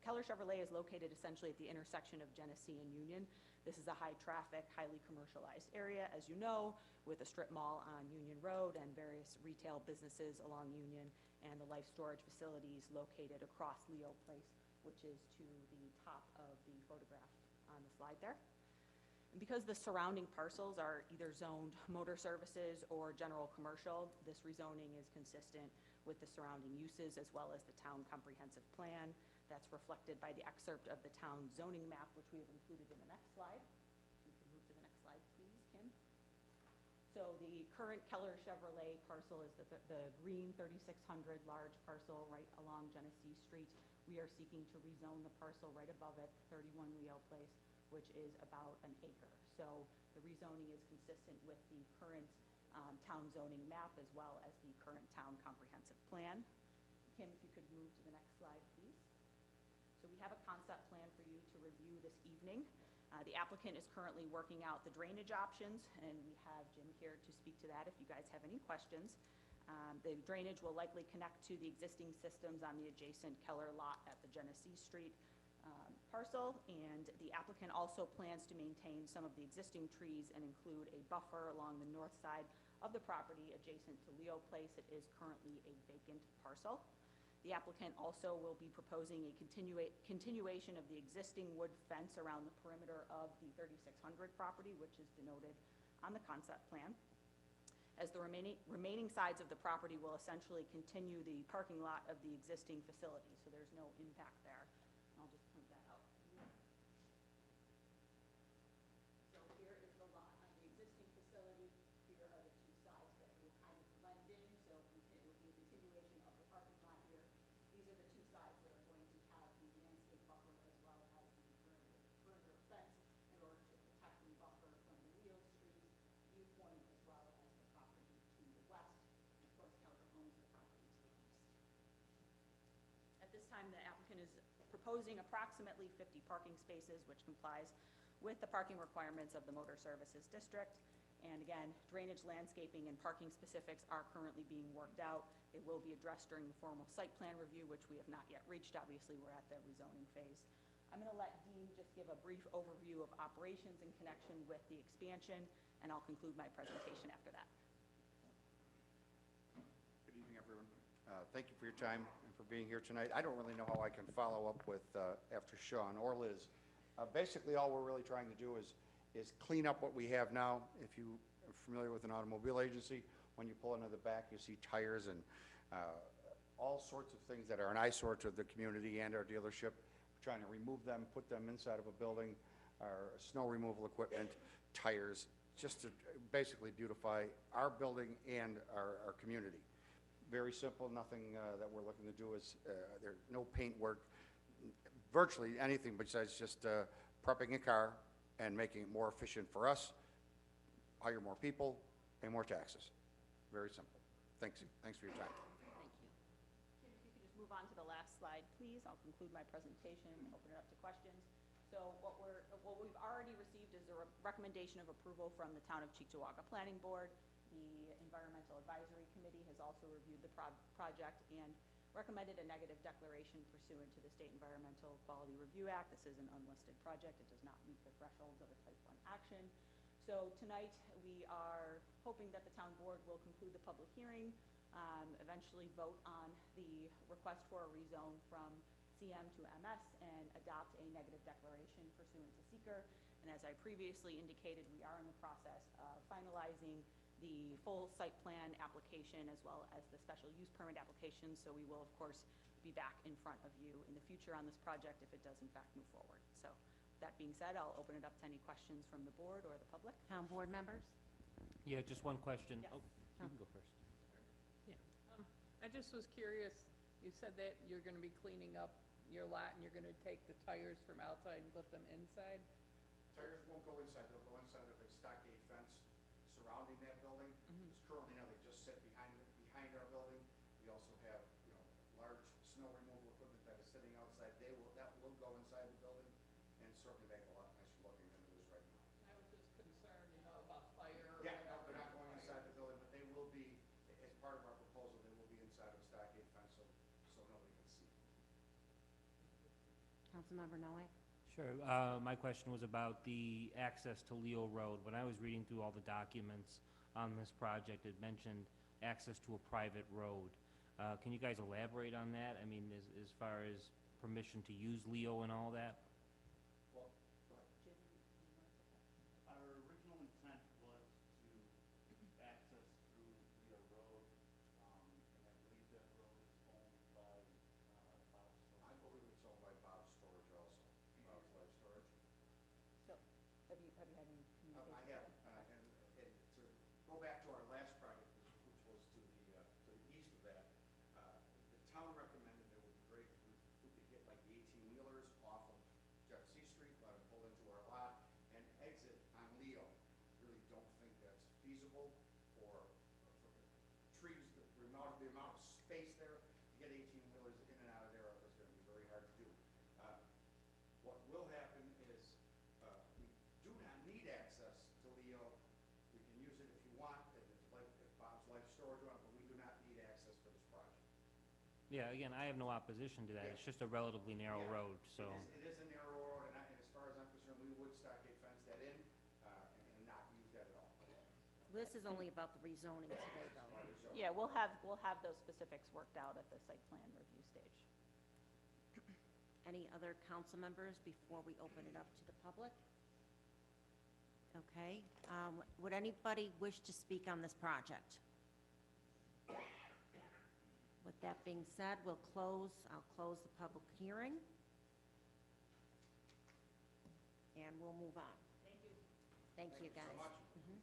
Keller Chevrolet is located essentially at the intersection of Genesee and Union. This is a high-traffic, highly commercialized area, as you know, with a strip mall on Union Road and various retail businesses along Union, and the life storage facilities located across Leo Place, which is to the top of the photograph on the slide there. And because the surrounding parcels are either zoned motor services or general commercial, this rezoning is consistent with the surrounding uses as well as the town comprehensive plan. That's reflected by the excerpt of the town zoning map, which we have included in the next slide. You can move to the next slide, please, Kim. So the current Keller Chevrolet parcel is the green 3600 large parcel right along Genesee Street. We are seeking to rezone the parcel right above it, 31 Leo Place, which is about an acre. So the rezoning is consistent with the current town zoning map as well as the current town comprehensive plan. Kim, if you could move to the next slide, please. So we have a concept plan for you to review this evening. The applicant is currently working out the drainage options, and we have Jim here to speak to that if you guys have any questions. The drainage will likely connect to the existing systems on the adjacent Keller lot at the Genesee Street parcel, and the applicant also plans to maintain some of the existing trees and include a buffer along the north side of the property adjacent to Leo Place. It is currently a vacant parcel. The applicant also will be proposing a continuation of the existing wood fence around the perimeter of the 3600 property, which is denoted on the concept plan, as the remaining sides of the property will essentially continue the parking lot of the existing facility, so there's no impact there. I'll just point that out. So here is the lot on the existing facility. Here are the two sides that will kind of blend in, so with the continuation of the parking lot here, these are the two sides that are going to have the landscape buffer as well as the perimeter fence in order to protect and buffer from the Leo Street viewpoint as well as the property to the west. Of course, Keller owns the property to the east. At this time, the applicant is proposing approximately 50 parking spaces, which complies with the parking requirements of the Motor Services District. And again, drainage, landscaping, and parking specifics are currently being worked out. They will be addressed during the formal site plan review, which we have not yet reached. Obviously, we're at the rezoning phase. I'm going to let Dean just give a brief overview of operations in connection with the expansion, and I'll conclude my presentation after that. Good evening, everyone. Thank you for your time and for being here tonight. I don't really know how I can follow up with after Sean or Liz. Basically, all we're really trying to do is clean up what we have now. If you are familiar with an automobile agency, when you pull into the back, you see tires and all sorts of things that are an eyesore to the community and our dealership. We're trying to remove them, put them inside of a building, our snow removal equipment, tires, just to basically beautify our building and our community. Very simple, nothing that we're looking to do is, there's no paint work, virtually anything besides just prepping a car and making it more efficient for us, hire more people, pay more taxes. Very simple. Thanks for your time. Thank you. Kim, if you could just move on to the last slide, please. I'll conclude my presentation and open it up to questions. So what we've already received is a recommendation of approval from the Town of Cheektowaga Planning Board. The Environmental Advisory Committee has also reviewed the project and recommended a negative declaration pursuant to the State Environmental Quality Review Act. This is an unlisted project. It does not meet the thresholds of a Type 1 action. So tonight we are hoping that the town board will conclude the public hearing, eventually vote on the request for a rezone from CM to MS, and adopt a negative declaration pursuant to seeker. And as I previously indicated, we are in the process of finalizing the full site plan application as well as the special use permit application. So we will, of course, be back in front of you in the future on this project if it does in fact move forward. So that being said, I'll open it up to any questions from the board or the public. Town board members? Yeah, just one question. Yes. Oh, you can go first. I just was curious, you said that you're gonna be cleaning up your lot and you're gonna take the tires from outside and put them inside? Tires won't go inside, they'll go inside of a stockade fence surrounding that building. It's currently now, they just sit behind our building. We also have, large snow removal equipment that is sitting outside. That will go inside the building and certainly make a lot nicer looking than it is right now. I was just concerned, about fire. or Yeah, no, whatever. they're not going inside the building, but they will be, as part of our proposal, they will be inside of a stockade fence so nobody can see. Councilmember Noack? Sure. My question was about the access to Leo Road. When I was reading through all the documents on this project, it mentioned access to a private road. Can you guys elaborate on that? I mean, as far as permission to use Leo and all that? Well, Our original intent was to access through Leo Road, and I believe that road is owned by Bob Storage. I believe it's owned by Bob Storage also, Bob's Life Storage. So have you had any communication? I have, and to go back to our last project, which was to the east of that, the town recommended it would be great if we could get like the 18-wheelers off of Jefferson Street, let them pull into our lot, and exit on Leo. Really don't think that's feasible for trees, the amount of space there, to get 18-wheelers in and out of there is gonna be very hard to do. What will happen is, we do not need access to Leo. We can use it if you want, if Bob's Life Storage wants, but we do not need access for this project. Yeah, again, I have no opposition to that. It's just a relatively narrow Yeah. road, so. It is a narrow road, and as far as I'm concerned, we would stockade fence that in, and not use that at all. This is only about the rezoning today, though. Yeah, we'll have those specifics worked out at the site plan review stage. Any other council members before we open it up to the public? Okay. Would anybody wish to speak on this project? With that being said, I'll close the public hearing. And we'll move on. Thank you. Thank you, guys. so much. Mhm.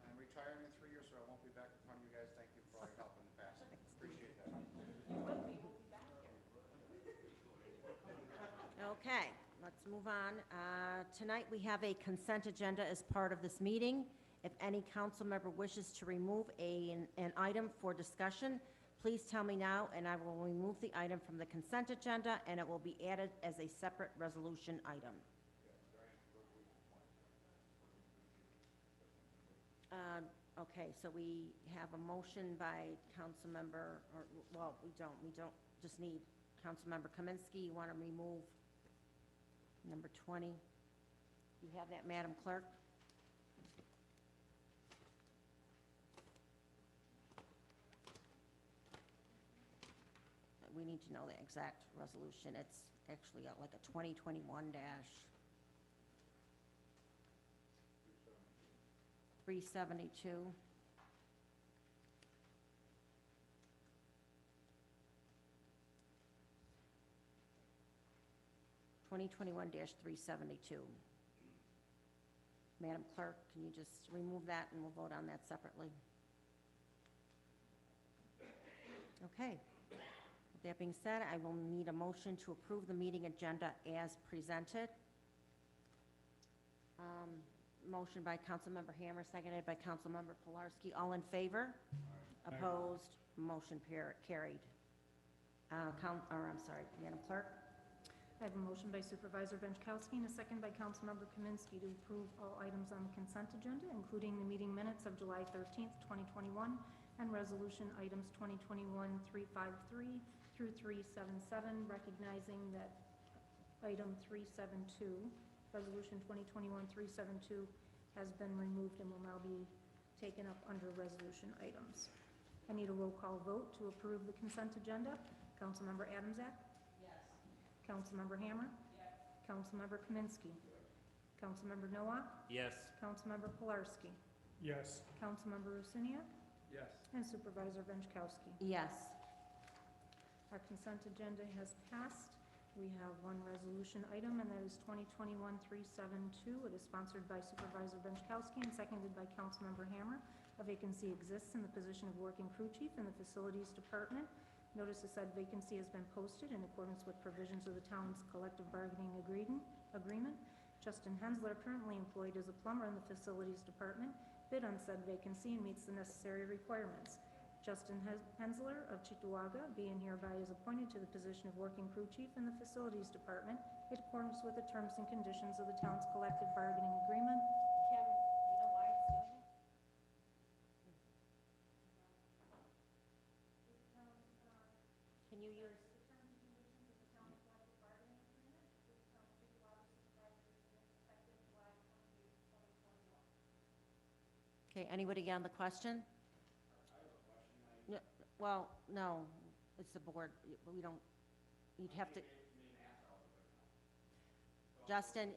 I'm retiring in 3 years, so I won't be back in front of you guys. Thank you for all your help in the past. Appreciate that. Okay, let's move on. Tonight, we have a consent agenda as part of this meeting. If any council member wishes to remove an item for discussion, please tell me now, and I will remove the item from the consent agenda, and it will be added as a separate resolution item. Okay, so we have a motion by Councilmember, we don't, just need Councilmember Kaminsky. You want to remove number 20? You have that, Madam Clerk? We need to know the exact resolution. It's actually like a 2021 372. (2021-372). Madam Clerk, can you just remove that and we'll vote on that separately? Okay. With that being said, I will need a motion to approve the meeting agenda as presented. Motion by Councilmember Hammer, seconded by Councilmember Pilarski. All in favor? Opposed? Motion carried. Madam Clerk? I have a motion by Supervisor Benchkowski and a second by Councilmember Kaminsky to approve all items on the consent agenda, including the meeting minutes of July 13th, 2021, and resolution items 2021-353 through 377, recognizing that item 372, resolution 2021-372, has been removed and will now be taken up under resolution items. I need a roll call vote to approve the consent agenda. Councilmember Adamczak? Yes. Councilmember Hammer? Yes. Councilmember Kaminsky? Councilmember Noah? Yes. Councilmember Pilarski? Yes. Councilmember Rusiniak, Yes. and Supervisor Benchkowski. Yes. Our consent agenda has passed. We have one resolution item, and that is 2021-372. It is sponsored by Supervisor Benchkowski and seconded by Councilmember Hammer. A vacancy exists in the position of working crew chief in the Facilities Department. Notice of said vacancy has been posted in accordance with provisions of the town's collective bargaining agreement. Justin Hensler, currently employed as a plumber in the Facilities Department, bid on said vacancy and meets the necessary requirements. Justin Hensler of Cheektowaga, being hereby is appointed to the position of working crew chief in the Facilities Department in accordance with the terms and conditions of the town's collective bargaining agreement. Kim, do you know why it's doing it? Can you use? Okay, anybody on the question? No, well, no, it's the board. We don't, you'd have to. Justin,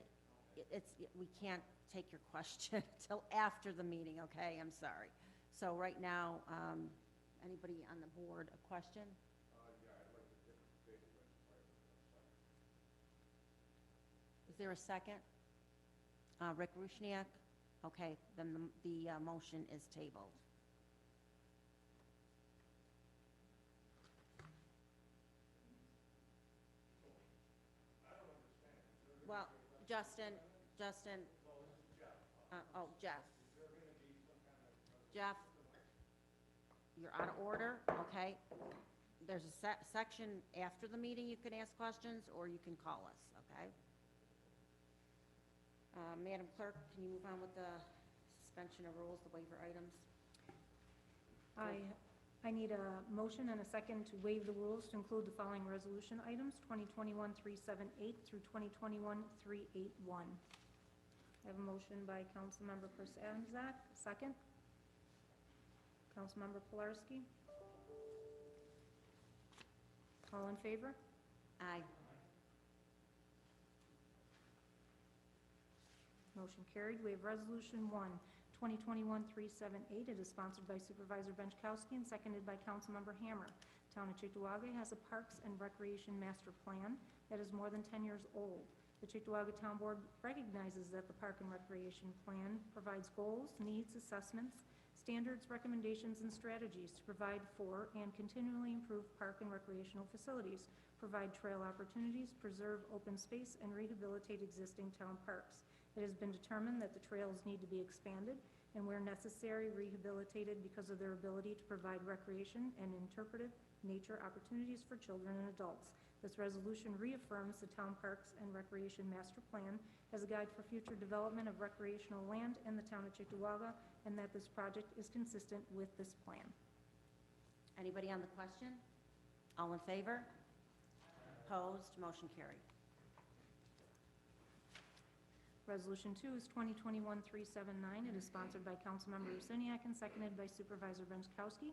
we can't take your question till after the meeting, okay? I'm sorry. So right now, anybody on the board, a question? Yeah, I'd like to take Is there a second? Rick Rushniak? Okay, then the motion is tabled. Well, Justin, Jeff. Jeff, you're out of order, okay? There's a section after the meeting you can ask questions, or you can call us, okay? Madam Clerk, can you move on with the suspension of rules, the waiver items? I need a motion and a second to waive the rules to include the following resolution items, 2021-378 through 2021-381. I have a motion by Councilmember Krasanzak, second. Councilmember Pilarski. All in favor? Aye. Motion carried. We have Resolution 1, 2021-378. It is sponsored by Supervisor Benchkowski and seconded by Councilmember Hammer. Town of Cheektowaga has a Parks and Recreation Master Plan that is more than 10 years old. The Cheektowaga Town Board recognizes that the Park and Recreation Plan provides goals, needs, assessments, standards, recommendations, and strategies to provide for and continually improve park and recreational facilities, provide trail opportunities, preserve open space, and rehabilitate existing town parks. It has been determined that the trails need to be expanded and where necessary rehabilitated because of their ability to provide recreation and interpretive nature opportunities for children and adults. This resolution reaffirms the Town Parks and Recreation Master Plan as a guide for future development of recreational land in the town of Cheektowaga, and that this project is consistent with this plan. Anybody on the question? All in favor? Opposed? Motion carried. Resolution 2 is 2021-379. It is sponsored by Councilmember Rusiniak and seconded by Supervisor Benchkowski.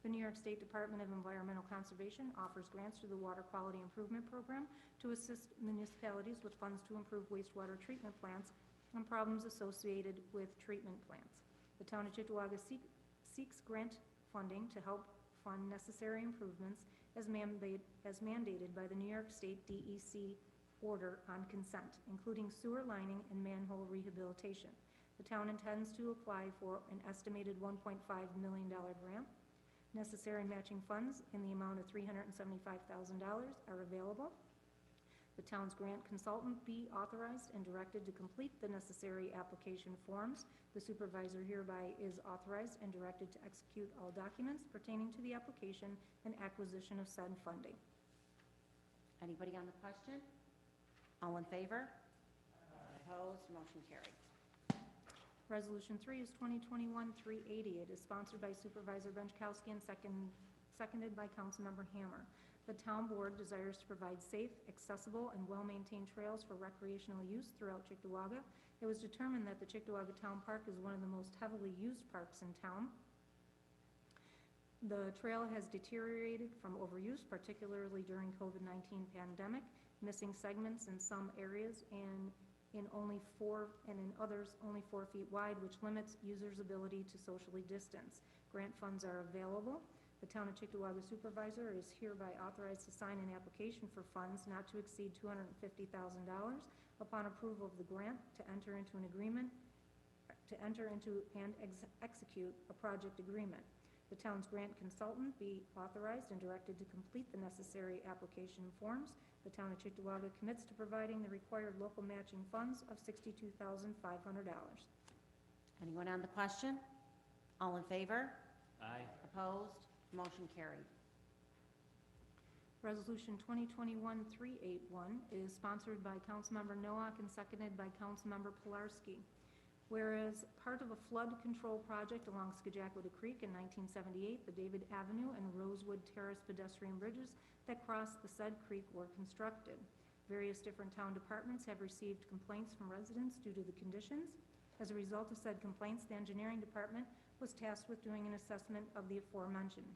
The New York State Department of Environmental Conservation offers grants through the Water Quality Improvement Program to assist municipalities with funds to improve wastewater treatment plants and problems associated with treatment plants. The town of Cheektowaga seeks grant funding to help fund necessary improvements as mandated by the New York State DEC order on consent, including sewer lining and manhole rehabilitation. The town intends to apply for an estimated $1.5 million grant. Necessary matching funds in the amount of $375,000 are available. The town's grant consultant be authorized and directed to complete the necessary application forms. The supervisor hereby is authorized and directed to execute all documents pertaining to the application and acquisition of said funding. Anybody on the question? All in favor? Opposed? Motion carried. Resolution 3 is 2021-380. It is sponsored by Supervisor Benchkowski and seconded by Councilmember Hammer. The town board desires to provide safe, accessible, and well-maintained trails for recreational use throughout Cheektowaga. It was determined that the Cheektowaga Town Park is one of the most heavily used parks in town. The trail has deteriorated from overuse, particularly during COVID-19 pandemic, missing segments in some areas and in others only 4 feet wide, which limits users' ability to socially distance. Grant funds are available. The Town of Cheektowaga Supervisor is hereby authorized to sign an application for funds not to exceed $250,000 upon approval of the grant to enter into an agreement, and execute a project agreement. The town's grant consultant be authorized and directed to complete the necessary application forms. The Town of Cheektowaga commits to providing the required local matching funds of $62,500. Anyone on the question? All in favor? Aye. Opposed? Motion carried. Resolution 2021-381 is sponsored by Councilmember Nowak and seconded by Councilmember Pilarski. Whereas part of a flood control project along Skajackwada Creek in 1978, the David Avenue and Rosewood Terrace pedestrian bridges that cross the said creek were constructed. Various different town departments have received complaints from residents due to the conditions. As a result of said complaints, the engineering department was tasked with doing an assessment of the aforementioned.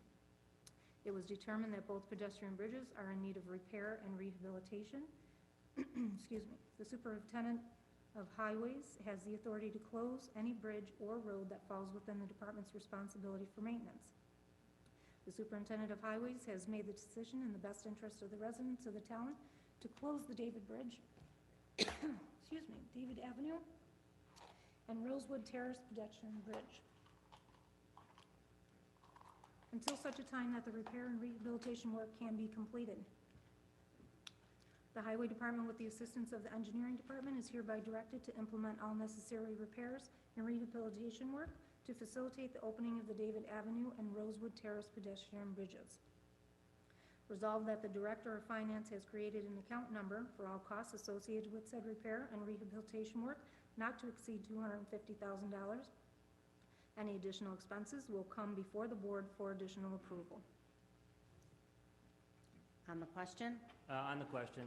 It was determined that both pedestrian bridges are in need of repair and rehabilitation. Excuse me. The superintendent of Highways has the authority to close any bridge or road that falls within the department's responsibility for maintenance. The superintendent of Highways has made the decision in the best interest of the residents of the town to close the David Bridge, excuse me, David Avenue and Rosewood Terrace pedestrian bridge until such a time that the repair and rehabilitation work can be completed. The Highway Department, with the assistance of the Engineering Department, is hereby directed to implement all necessary repairs and rehabilitation work to facilitate the opening of the David Avenue and Rosewood Terrace pedestrian bridges. Resolved that the Director of Finance has created an account number for all costs associated with said repair and rehabilitation work not to exceed $250,000. Any additional expenses will come before the board for additional approval. On the question? On the question,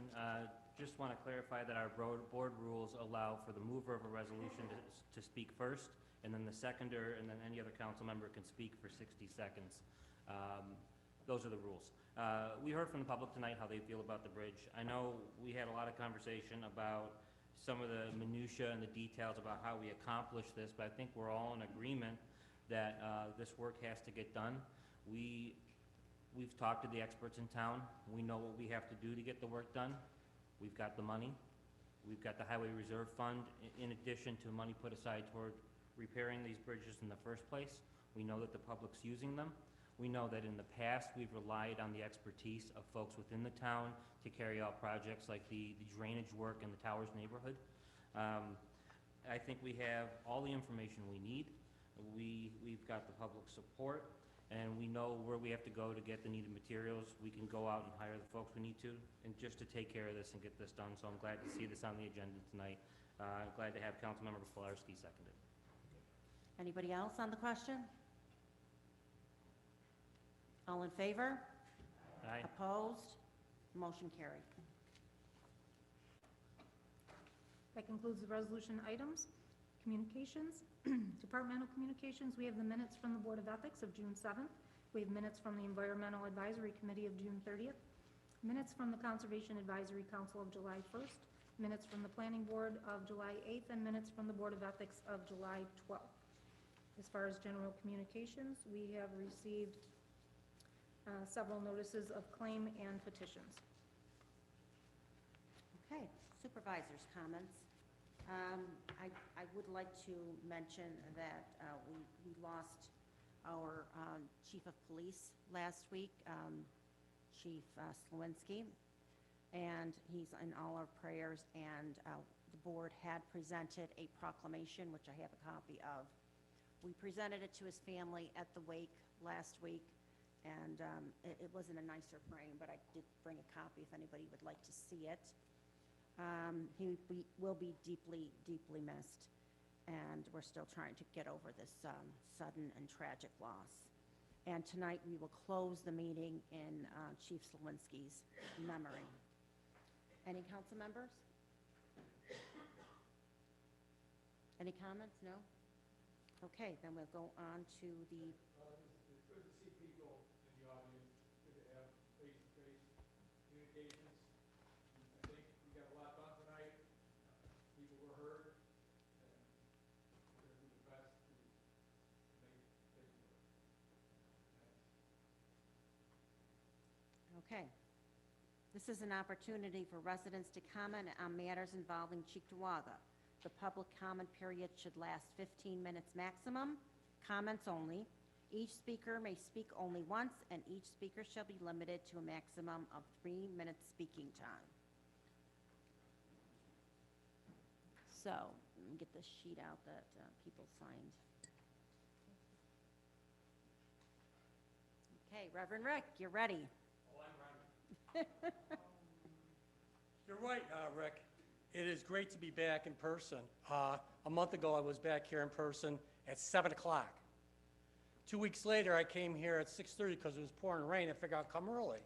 just want to clarify that our board rules allow for the mover of a resolution to speak first, and then the seconder, and then any other council member can speak for 60 seconds. Those are the rules. We heard from the public tonight how they feel about the bridge. I know we had a lot of conversation about some of the minutia and the details about how we accomplish this, but I think we're all in agreement that this work has to get done. We've talked to the experts in town. We know what we have to do to get the work done. We've got the money. We've got the Highway Reserve Fund, in addition to money put aside toward repairing these bridges in the first place. We know that the public's using them. We know that in the past, we've relied on the expertise of folks within the town to carry out projects like the drainage work in the Towers neighborhood. I think we have all the information we need. We've got the public support, and we know where we have to go to get the needed materials. We can go out and hire the folks we need to, and just to take care of this and get this done. So I'm glad to see this on the agenda tonight. I'm glad to have Councilmember Pilarski seconded. Anybody else on the question? All in favor? Aye. Opposed? Motion carried. That concludes the resolution items. Communications, departmental communications, we have the minutes from the Board of Ethics of June 7th. We have minutes from the Environmental Advisory Committee of June 30th, minutes from the Conservation Advisory Council of July 1st, minutes from the Planning Board of July 8th, and minutes from the Board of Ethics of July 12th. As far as general communications, we have received several notices of claim and petitions. Okay, supervisors' comments. I would like to mention that we lost our chief of police last week, Chief Slawinski, and he's in all our prayers, and the board had presented a proclamation, which I have a copy of. We presented it to his family at the wake last week, and it wasn't a nicer frame, but I did bring a copy if anybody would like to see it. He will be deeply, deeply missed, and we're still trying to get over this sudden and tragic loss. And tonight we will close the meeting in Chief Slawinski's memory. Any council members? Any comments? No? Okay, then we'll go on to the... It's good to see people in the audience, good to have face-to-face communications. I think we got a lot done tonight. People Okay. This is an opportunity for residents to comment on matters involving Cheektowaga. The public comment period should last 15 minutes maximum, comments only. Each speaker may speak only once, and each speaker shall be limited to a maximum of 3 minutes speaking time. So, let me get this sheet out that people signed. Okay, Reverend Rick, you're ready. Oh, I'm ready. You're right, Rick. It is great to be back in person. A month ago, I was back here in person at 7 o'clock. 2 weeks later, I came here at 6:30 because it was pouring rain. I figured I'd come early.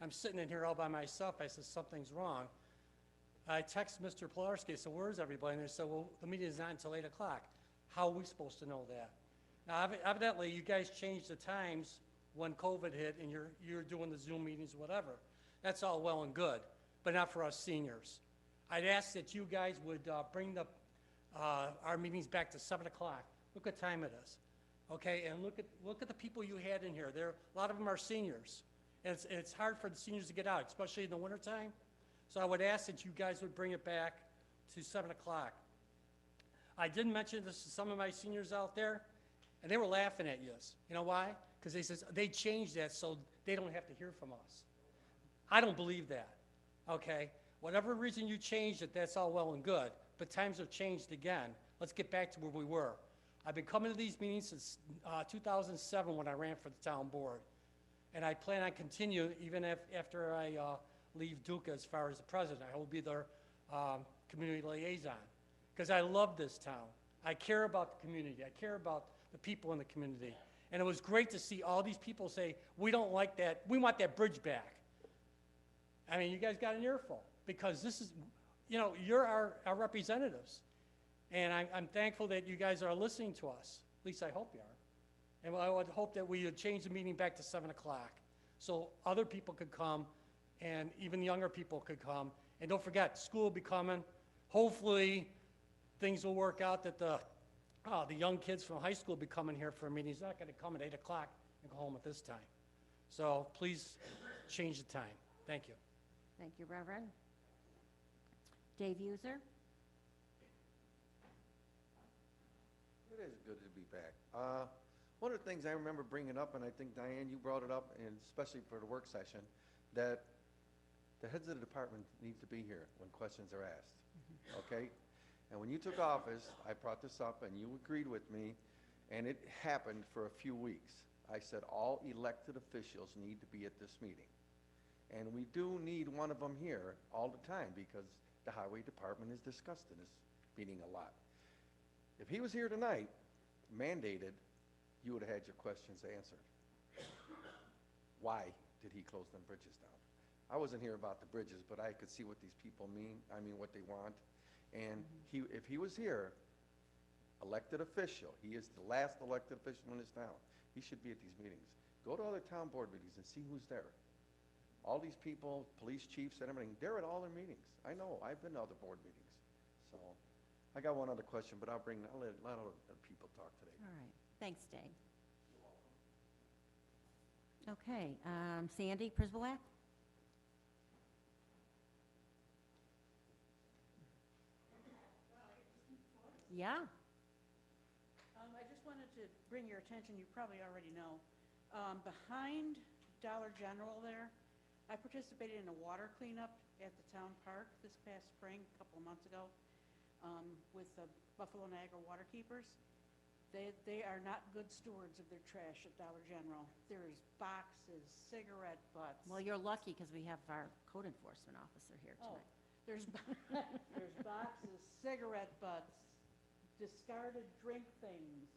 I'm sitting in here all by myself. I said, something's wrong. I texted Mr. Pilarski. I said, where's everybody? And they said, well, the meeting is not until 8 o'clock. How are we supposed to know that? Now, evidently, you guys changed the times when COVID hit and you're doing the Zoom meetings, whatever. That's all well and good, but not for us seniors. I'd ask that you guys would bring our meetings back to 7 o'clock. Look what time it is, okay? And look at the people you had in here. A lot of them are seniors, and it's hard for the seniors to get out, especially in the wintertime. So I would ask that you guys would bring it back to 7 o'clock. I did mention this to some of my seniors out there, and they were laughing at you. You know why? Because they changed that so they don't have to hear from us. I don't believe that, okay? Whatever reason you changed it, that's all well and good, but times have changed again. Let's get back to where we were. I've been coming to these meetings since 2007 when I ran for the town board, and I plan on continuing even after I leave Duke as far as the president. I will be their community liaison, because I love this town. I care about the community. I care about the people in the community. And it was great to see all these people say, we don't like that, we want that bridge back. I mean, you guys got an earful, because this is, you know, you're our representatives. And I'm thankful that you guys are listening to us. At least I hope you are. And I would hope that we would change the meeting back to 7 o'clock so other people could come and even younger people could come. And don't forget, school will be coming. Hopefully, things will work out that the young kids from high school will be coming here for a meeting. He's not going to come at 8 o'clock and go home at this time. So please change the time. Thank you. Thank you, Reverend. Dave User? It is good to be back. One of the things I remember bringing up, and I think, Diane, you brought it up, and especially for the work session, that the heads of the department need to be here when questions are asked, okay? And when you took office, I brought this up, and you agreed with me, and it happened for a few weeks. I said all elected officials need to be at this meeting. And we do need one of them here all the time, because the highway department is discussed in this meeting a lot. If he was here tonight, mandated, you would have had your questions answered. Why did he close them bridges down? I wasn't here about the bridges, but I could see what these people mean, what they want. And if he was here, elected official, he is the last elected official in this town, he should be at these meetings. Go to other town board meetings and see who's there. All these people, police chiefs and everything, they're at all their meetings. I know, I've been to other board meetings. So, I got one other question, but I'll let other people talk today. All right. Thanks, Dave. Okay, Sandy Prisbillak? Yeah. I just wanted to bring your attention, you probably already know, behind Dollar General there, I participated in a water cleanup at the town park this past spring, a couple of months ago, with the Buffalo Niagara Water Keepers. They are not good stewards of their trash at Dollar General. There's boxes, cigarette butts. Well, you're lucky because we have our code enforcement officer here tonight. There's boxes, cigarette butts, discarded drink things.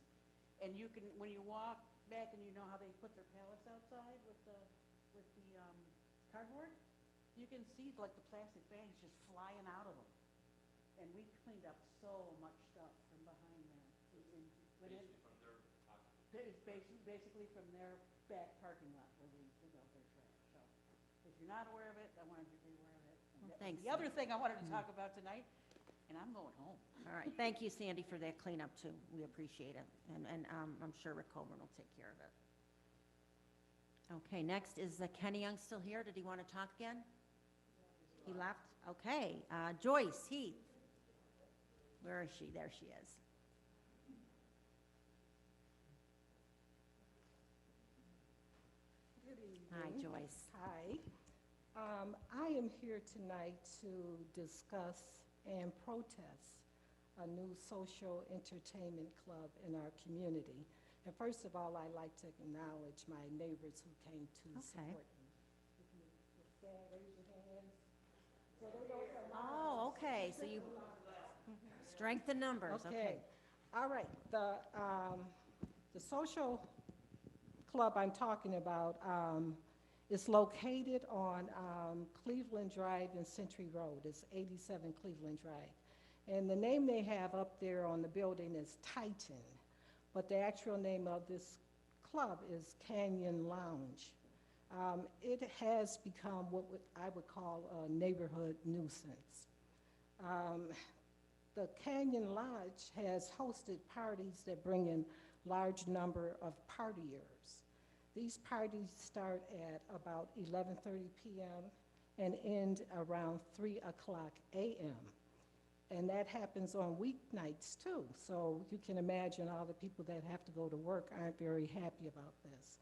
And you can, when you walk back and you know how they put their pallets outside with the cardboard, you can see like the plastic bags just flying out of them. And we cleaned up so much stuff from behind there. Basically from their back parking lot where they dig out their trash. So if you're not aware of it, I wanted you to be aware of it. Well, thanks, The other Sandy. thing I wanted to talk about tonight, and I'm going home. All right, thank you, Sandy, for that cleanup, too. We appreciate it. And I'm sure Rick Colburn will take care of it. Okay, next, is Kenny Young still here? Did he want to talk again? He left? Okay, Joyce Heath. Where is she? There she is. Good evening. Hi, Joyce. Hi. I am here tonight to discuss and protest a new social entertainment club in our community. And first of all, I'd like to acknowledge my neighbors who came to support me. If you would stand, raise your hands. So they don't come out. Oh, okay, so you strengthen numbers, okay. All right, the social club I'm talking about is located on Cleveland Drive and Century Road. It's 87 Cleveland Drive. And the name they have up there on the building is Titan, but the actual name of this club is Canyon Lounge. It has become what I would call a neighborhood nuisance. The Canyon Lodge has hosted parties that bring in large number of partiers. These parties start at about 11:30 p.m. and end around 3 o'clock a.m. And that happens on weeknights too. So you can imagine all the people that have to go to work aren't very happy about this.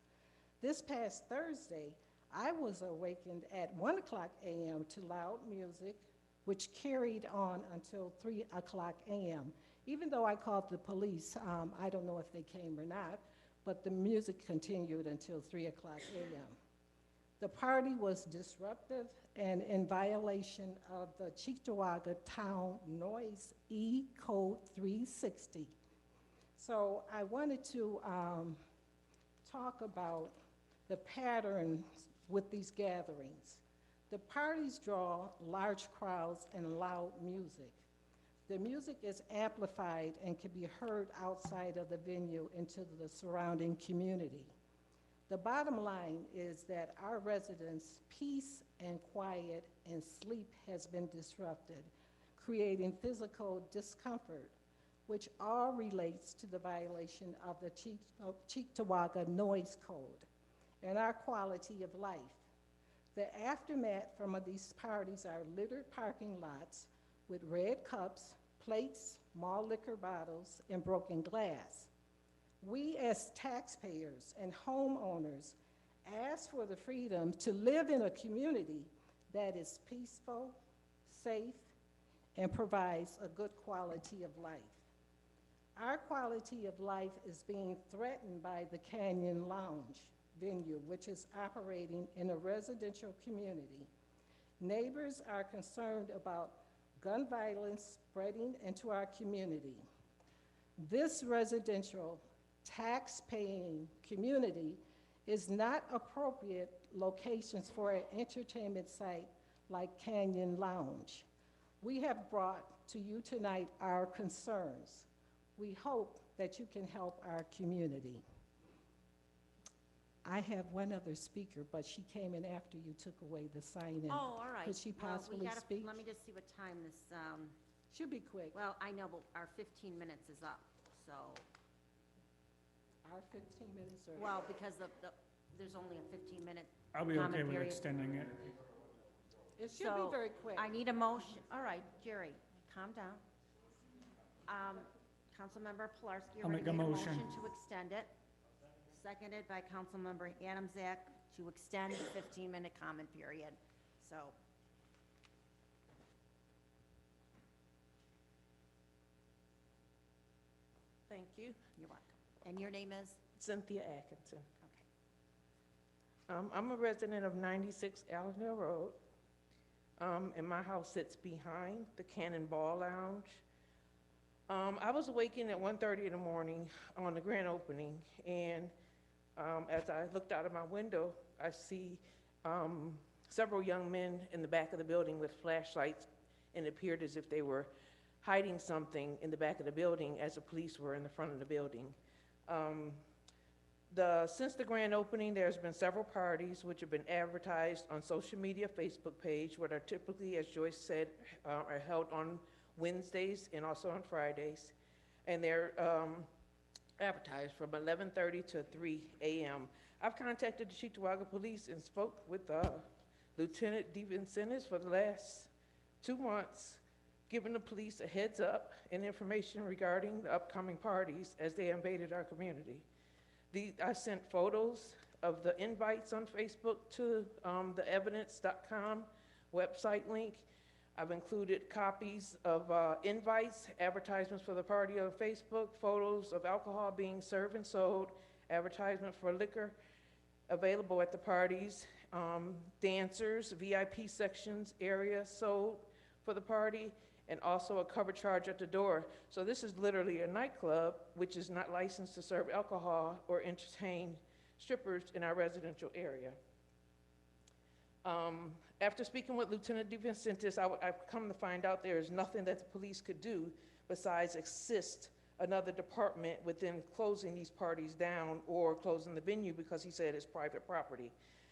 This past Thursday, I was awakened at 1 o'clock a.m. to loud music, which carried on until 3 o'clock a.m. Even though I called the police, I don't know if they came or not, but the music continued until 3 o'clock a.m. The party was disruptive and in violation of the Cheektowaga Town Noise E Code 360. So I wanted to talk about the patterns with these gatherings. The parties draw large crowds and loud music. The music is amplified and can be heard outside of the venue into the surrounding community. The bottom line is that our residents' peace and quiet and sleep has been disrupted, creating physical discomfort, which all relates to the violation of the Cheektowaga Noise Code and our quality of life. The aftermath from these parties are littered parking lots with red cups, plates, malt liquor bottles, and broken glass. We as taxpayers and homeowners ask for the freedom to live in a community that is peaceful, safe, and provides a good quality of life. Our quality of life is being threatened by the Canyon Lounge venue, which is operating in a residential community. Neighbors are concerned about gun violence spreading into our community. This residential tax-paying community is not appropriate locations for an entertainment site like Canyon Lounge. We have brought to you tonight our concerns. We hope that you can help our community. I have one other speaker, but she came in after you took away the sign-in. Oh, all right. Could she Well, possibly speak? Let me just see what time this, She'll be quick. well, I know, but our 15 minutes is up, so, Our 15 minutes are. well, because there's only a 15-minute I'll be comment okay with period. extending it. It should be So, very quick. I need a motion. All right, Jerry, calm down. Councilmember Pilarski, you're I'll going to make a make a motion. motion to extend it. Seconded by Councilmember Adamzak to extend the 15-minute comment period. So, Thank you. you're welcome. And your name is? Cynthia Atkinson. Okay. I'm a resident of 96 Allendale Road, and my house sits behind the Cannonball Lounge. I was awakened at 1:30 in the morning on the grand opening, and as I looked out of my window, I see several young men in the back of the building with flashlights, and it appeared as if they were hiding something in the back of the building as the police were in the front of the building. Since the grand opening, there's been several parties which have been advertised on social media, Facebook page, what are typically, as Joyce said, are held on Wednesdays and also on Fridays. And they're advertised from 11:30 to 3 a.m. I've contacted the Cheektowaga Police and spoke with Lieutenant DeVincentis for the last 2 months, giving the police a heads up and information regarding the upcoming parties as they invaded our community. I sent photos of the invites on Facebook to the evidence.com website link. I've included copies of invites, advertisements for the party on Facebook, photos of alcohol being served and sold, advertisement for liquor available at the parties, dancers, VIP sections, area sold for the party, and also a cover charge at the door. So this is literally a nightclub which is not licensed to serve alcohol or entertain strippers in our residential area. After speaking with Lieutenant DeVincentis, I've come to find out there is nothing that the police could do besides assist another department within closing these parties down or closing the venue because he said it's private property.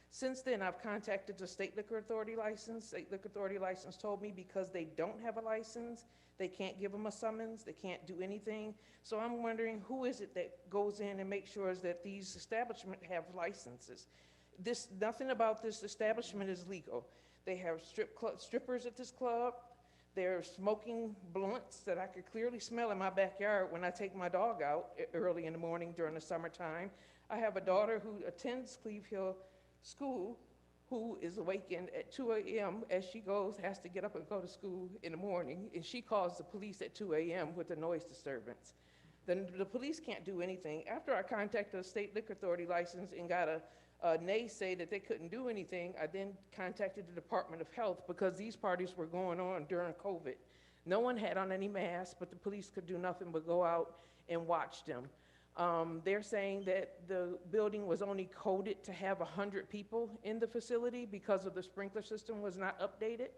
Since then, I've contacted the State Liquor Authority license. State Liquor Authority license told me because they don't have a license, they can't give them a summons, they can't do anything. So I'm wondering who is it that goes in and makes sure that these establishments have licenses? Nothing about this establishment is legal. They have strippers at this club. They're smoking blunts that I could clearly smell in my backyard when I take my dog out early in the morning during the summertime. I have a daughter who attends Cleve Hill School who is awakened at 2 a.m. as she has to get up and go to school in the morning, and she calls the police at 2 a.m. with a noise disturbance. Then the police can't do anything. After I contacted the State Liquor Authority license and got a nay say that they couldn't do anything, I then contacted the Department of Health because these parties were going on during COVID. No one had on any masks, but the police could do nothing but go out and watch them. They're saying that the building was only coded to have 100 people in the facility because of the sprinkler system was not updated.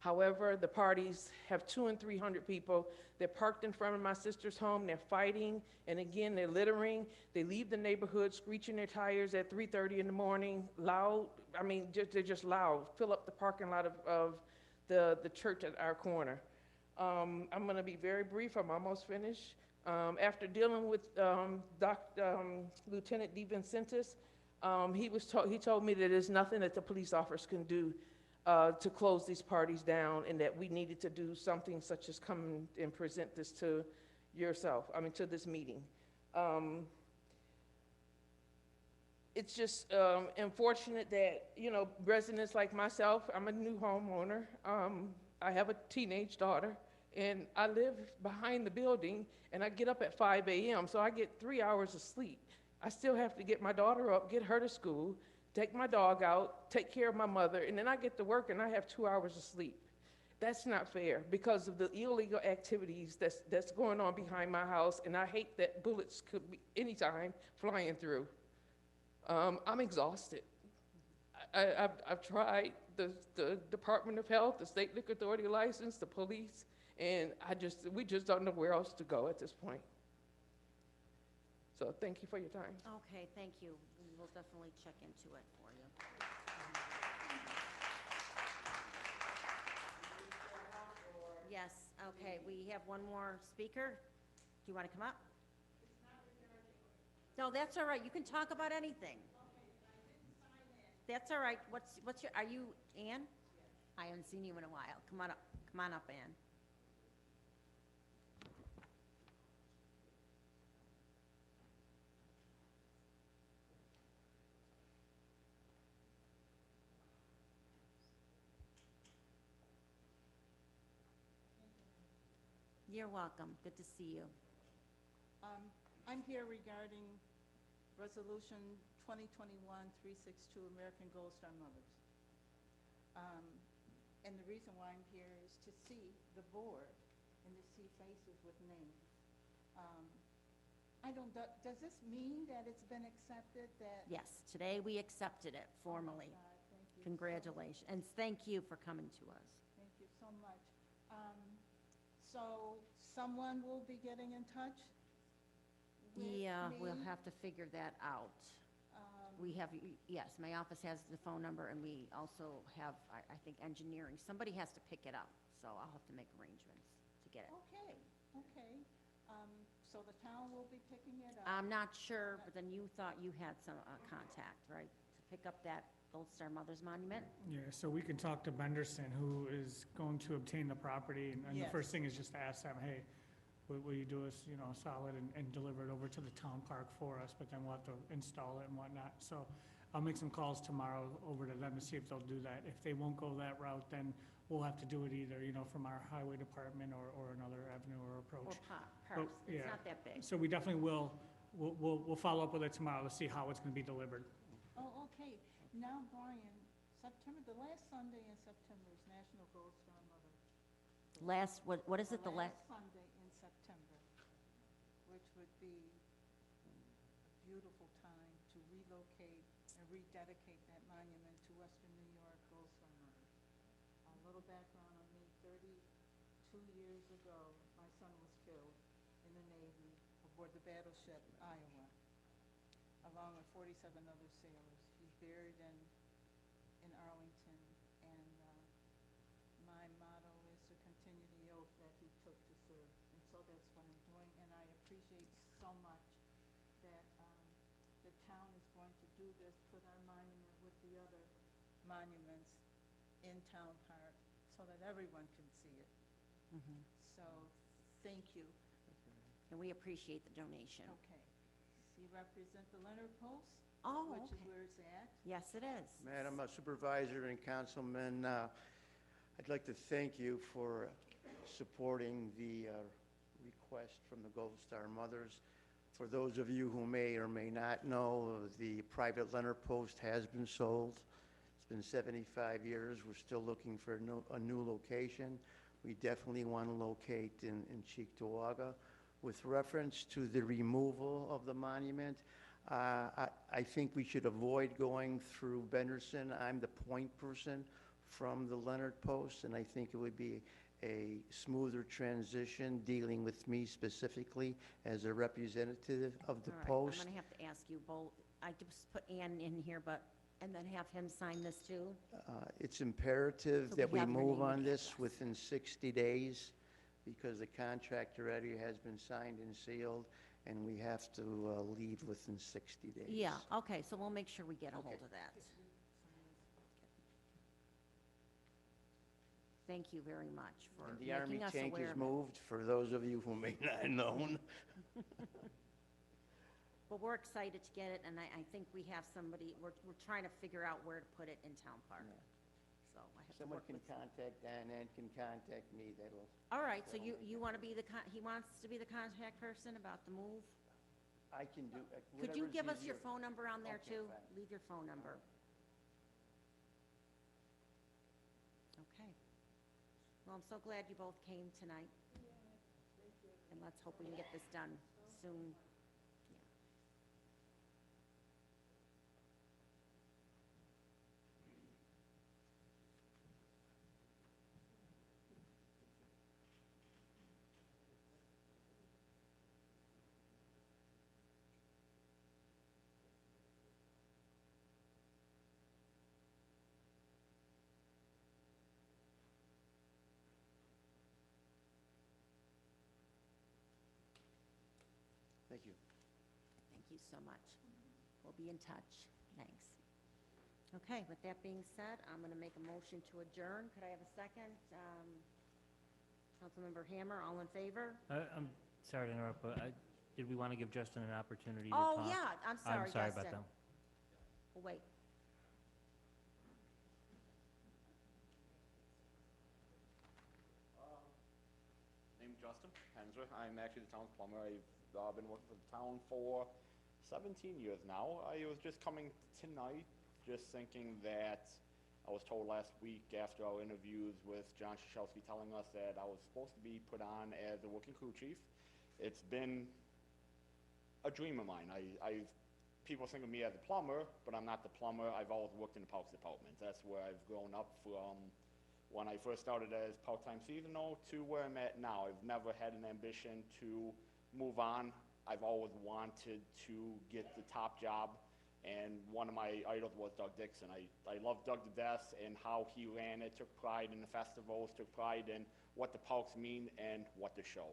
However, the parties have 200 and 300 people. They're parked in front of my sister's home. They're fighting, and again, they're littering. They leave the neighborhood screeching their tires at 3:30 in the morning, loud. I mean, they're just loud. Fill up the parking lot of the church at our corner. I'm going to be very brief. I'm almost finished. After dealing with Lieutenant DeVincentis, he told me that there's nothing that the police officers can do to close these parties down, and that we needed to do something such as come and present this to to this meeting. It's just unfortunate that, residents like myself, I'm a new homeowner, I have a teenage daughter, and I live behind the building, and I get up at 5 a.m., so I get 3 hours of sleep. I still have to get my daughter up, get her to school, take my dog out, take care of my mother, and then I get to work and I have 2 hours of sleep. That's not fair because of the illegal activities that's going on behind my house, and I hate that bullets could be anytime flying through. I'm exhausted. I've tried the Department of Health, the State Liquor Authority license, the police, and we just don't know where else to go at this point. So thank you for your time. Okay, thank you. We will definitely check into it for you. Yes, okay, we have one more speaker. Do you want to come up? No, that's all right. You can talk about anything. That's all right. What's your, are you Ann? I haven't seen you in a while. Come on up. Come on up, Ann. You're welcome. Good to see you. I'm here regarding Resolution 2021-362, American Gold Star Mothers. And the reason why I'm here is to see the board and to see faces with names. Does this mean that it's been accepted that? Yes, today we accepted it formally. Oh my God, thank you. Congratulations, and thank you for coming to us. Thank you so much. So someone will be getting in touch with Yeah, me? we'll have to figure that out. We have, yes, my office has the phone number, and we also have, I think, engineering. Somebody has to pick it up, so I'll have to make arrangements to get it. Okay, okay. So the town will be picking it up? I'm not sure, but then you thought you had some contact, right, to pick up that Gold Star Mothers Monument? Yeah, so we can talk to Benderson, who is going to obtain the property, and the Yes. first thing is just to ask them, hey, will you do us, solid and deliver it over to the town park for us, but then we'll have to install it and whatnot. So I'll make some calls tomorrow over to them to see if they'll do that. If they won't go that route, then we'll have to do it either, from our highway department or another avenue or approach. Or parks, it's yeah. not that big. So we definitely we'll follow up with it tomorrow to see how it's gonna be delivered. Oh, okay. Now, Brian, the last Sunday in September is National Gold Star Mother. What is it, the last? Sunday in September, which would be a beautiful time to relocate and rededicate that monument to Western New York Gold Star Mothers. A little background on me, 32 years ago, my son was killed in the Navy aboard the battleship Iowa, along with 47 other sailors. He's buried in Arlington, and my motto is to continue the oath that he took to serve. And so that's what I'm doing, and I appreciate so much that the town is going to do this, put our monument with the other monuments in Town Park so that everyone can see it. Mhm. So, thank you. And we appreciate the donation. Okay. So you represent the Leonard Post? Oh, Which is okay. where it's at? Yes, it is. Madam Supervisor and Councilman, I'd like to thank you for supporting the request from the Gold Star Mothers. For those of you who may or may not know, the private Leonard Post has been sold. It's been 75 years. We're still looking for a new location. We definitely want to locate in Cheektowaga. With reference to the removal of the monument, I think we should avoid going through Benderson. I'm the point person from the Leonard Post, and I think it would be a smoother transition dealing with me specifically as a representative of the All right, Post. I'm going to have to ask you both. I just put Ann in here, and then have him sign this too? It's imperative So that we we have your move name on and this address. within 60 days because the contract already has been signed and sealed, and we have to leave within 60 days. Yeah, okay, so we'll make sure we get a hold of that. Thank you very much for And the Army making us tank aware is of it. moved, for those of you who may not have known. But we're excited to get it, and I think we have somebody, we're trying to figure out where to put it in Town Park. So I have to Someone work can with. contact Diane, can contact me, that'll... All right, so you want to be he wants to be the contact person about the move? I can do... Could you whatever's give us your easier. phone number on there Okay, too? fine. Leave your phone number. Okay. Well, I'm so glad you both came tonight. And let's hope we can get this done soon. Yeah. Thank you. Thank you so much. We'll be in touch. Thanks. Okay, with that being said, I'm going to make a motion to adjourn. Could I have a second? Councilmember Hammer, all in favor? I'm sorry to interrupt, but did we want to give Justin an opportunity to Oh, talk? yeah, I'm sorry, I'm sorry Justin. about that. We'll wait. Name's Justin Penzer. I'm actually the town's plumber. I've been working for the town for 17 years now. I was just coming tonight just thinking that I was told last week after our interviews with John Shashelsky telling us that I was supposed to be put on as a working crew chief. It's been a dream of mine. People think of me as a plumber, but I'm not the plumber. I've always worked in the parks department. That's where I've grown up from when I first started as part-time seasonal to where I'm at now. I've never had an ambition to move on. I've always wanted to get the top job, and one of my idols was Doug Dixon. I love Doug to death and how he ran it, took pride in the festivals, took pride in what the parks mean and what the show.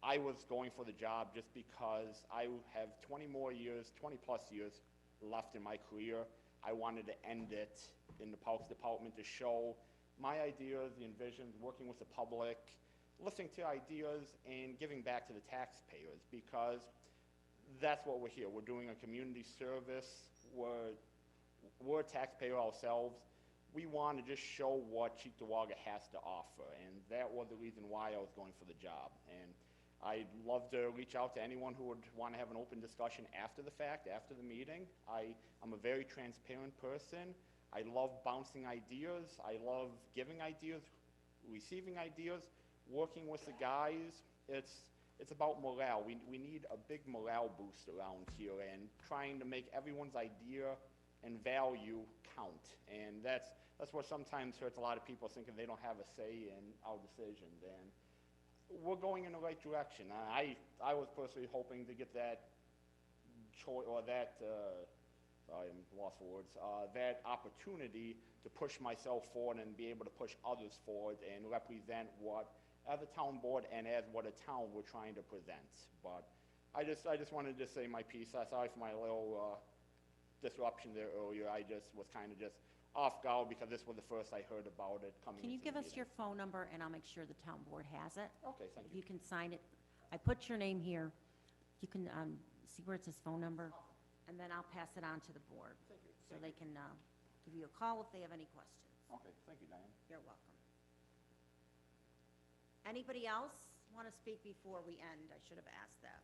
I was going for the job just because I have 20 plus years left in my career. I wanted to end it in the Parks Department to show my ideas, the envisions, working with the public, listening to ideas, and giving back to the taxpayers, because that's what we're here. We're doing a community service. We're a taxpayer ourselves. We want to just show what Cheektowaga has to offer, and that was the reason why I was going for the job. And I'd love to reach out to anyone who would want to have an open discussion after the fact, after the meeting. I'm a very transparent person. I love bouncing ideas. I love giving ideas, receiving ideas, working with the guys. It's about morale. We need a big morale boost around here, and trying to make everyone's idea and value count. And that's what sometimes hurts a lot of people, thinking they don't have a say in our decisions. And we're going in the right direction. I was personally hoping to get that choice, or that, I'm lost for words, that opportunity to push myself forward and be able to push others forward and represent what, as a town board and as what a town we're trying to present. But I just wanted to say my piece. Sorry for my little disruption there earlier. I just was kind of just off guard because this was the first I heard about it coming. Can you into give the us meeting. your phone number, and I'll make sure the town board has it? Okay, thank If you can sign it. I put your name here. You can see where it says phone number, and then I'll pass it on to the board. Thank you. So they can give you a call if they have any questions. Okay, thank you, Diane. You're welcome. Anybody else want to speak before we end? I should have asked that.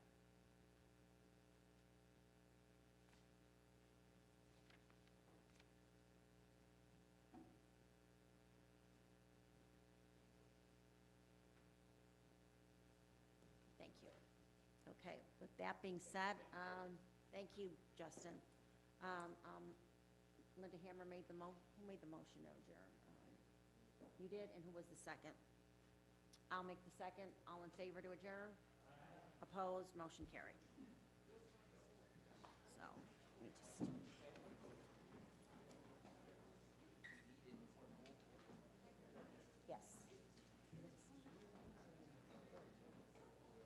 Thank you. Okay, with that being said, thank you, Justin. Linda Hammer made who made the motion to adjourn? You did, and who was the second? I'll make the second. All in favor to adjourn? Opposed? Motion carried. So, let me just...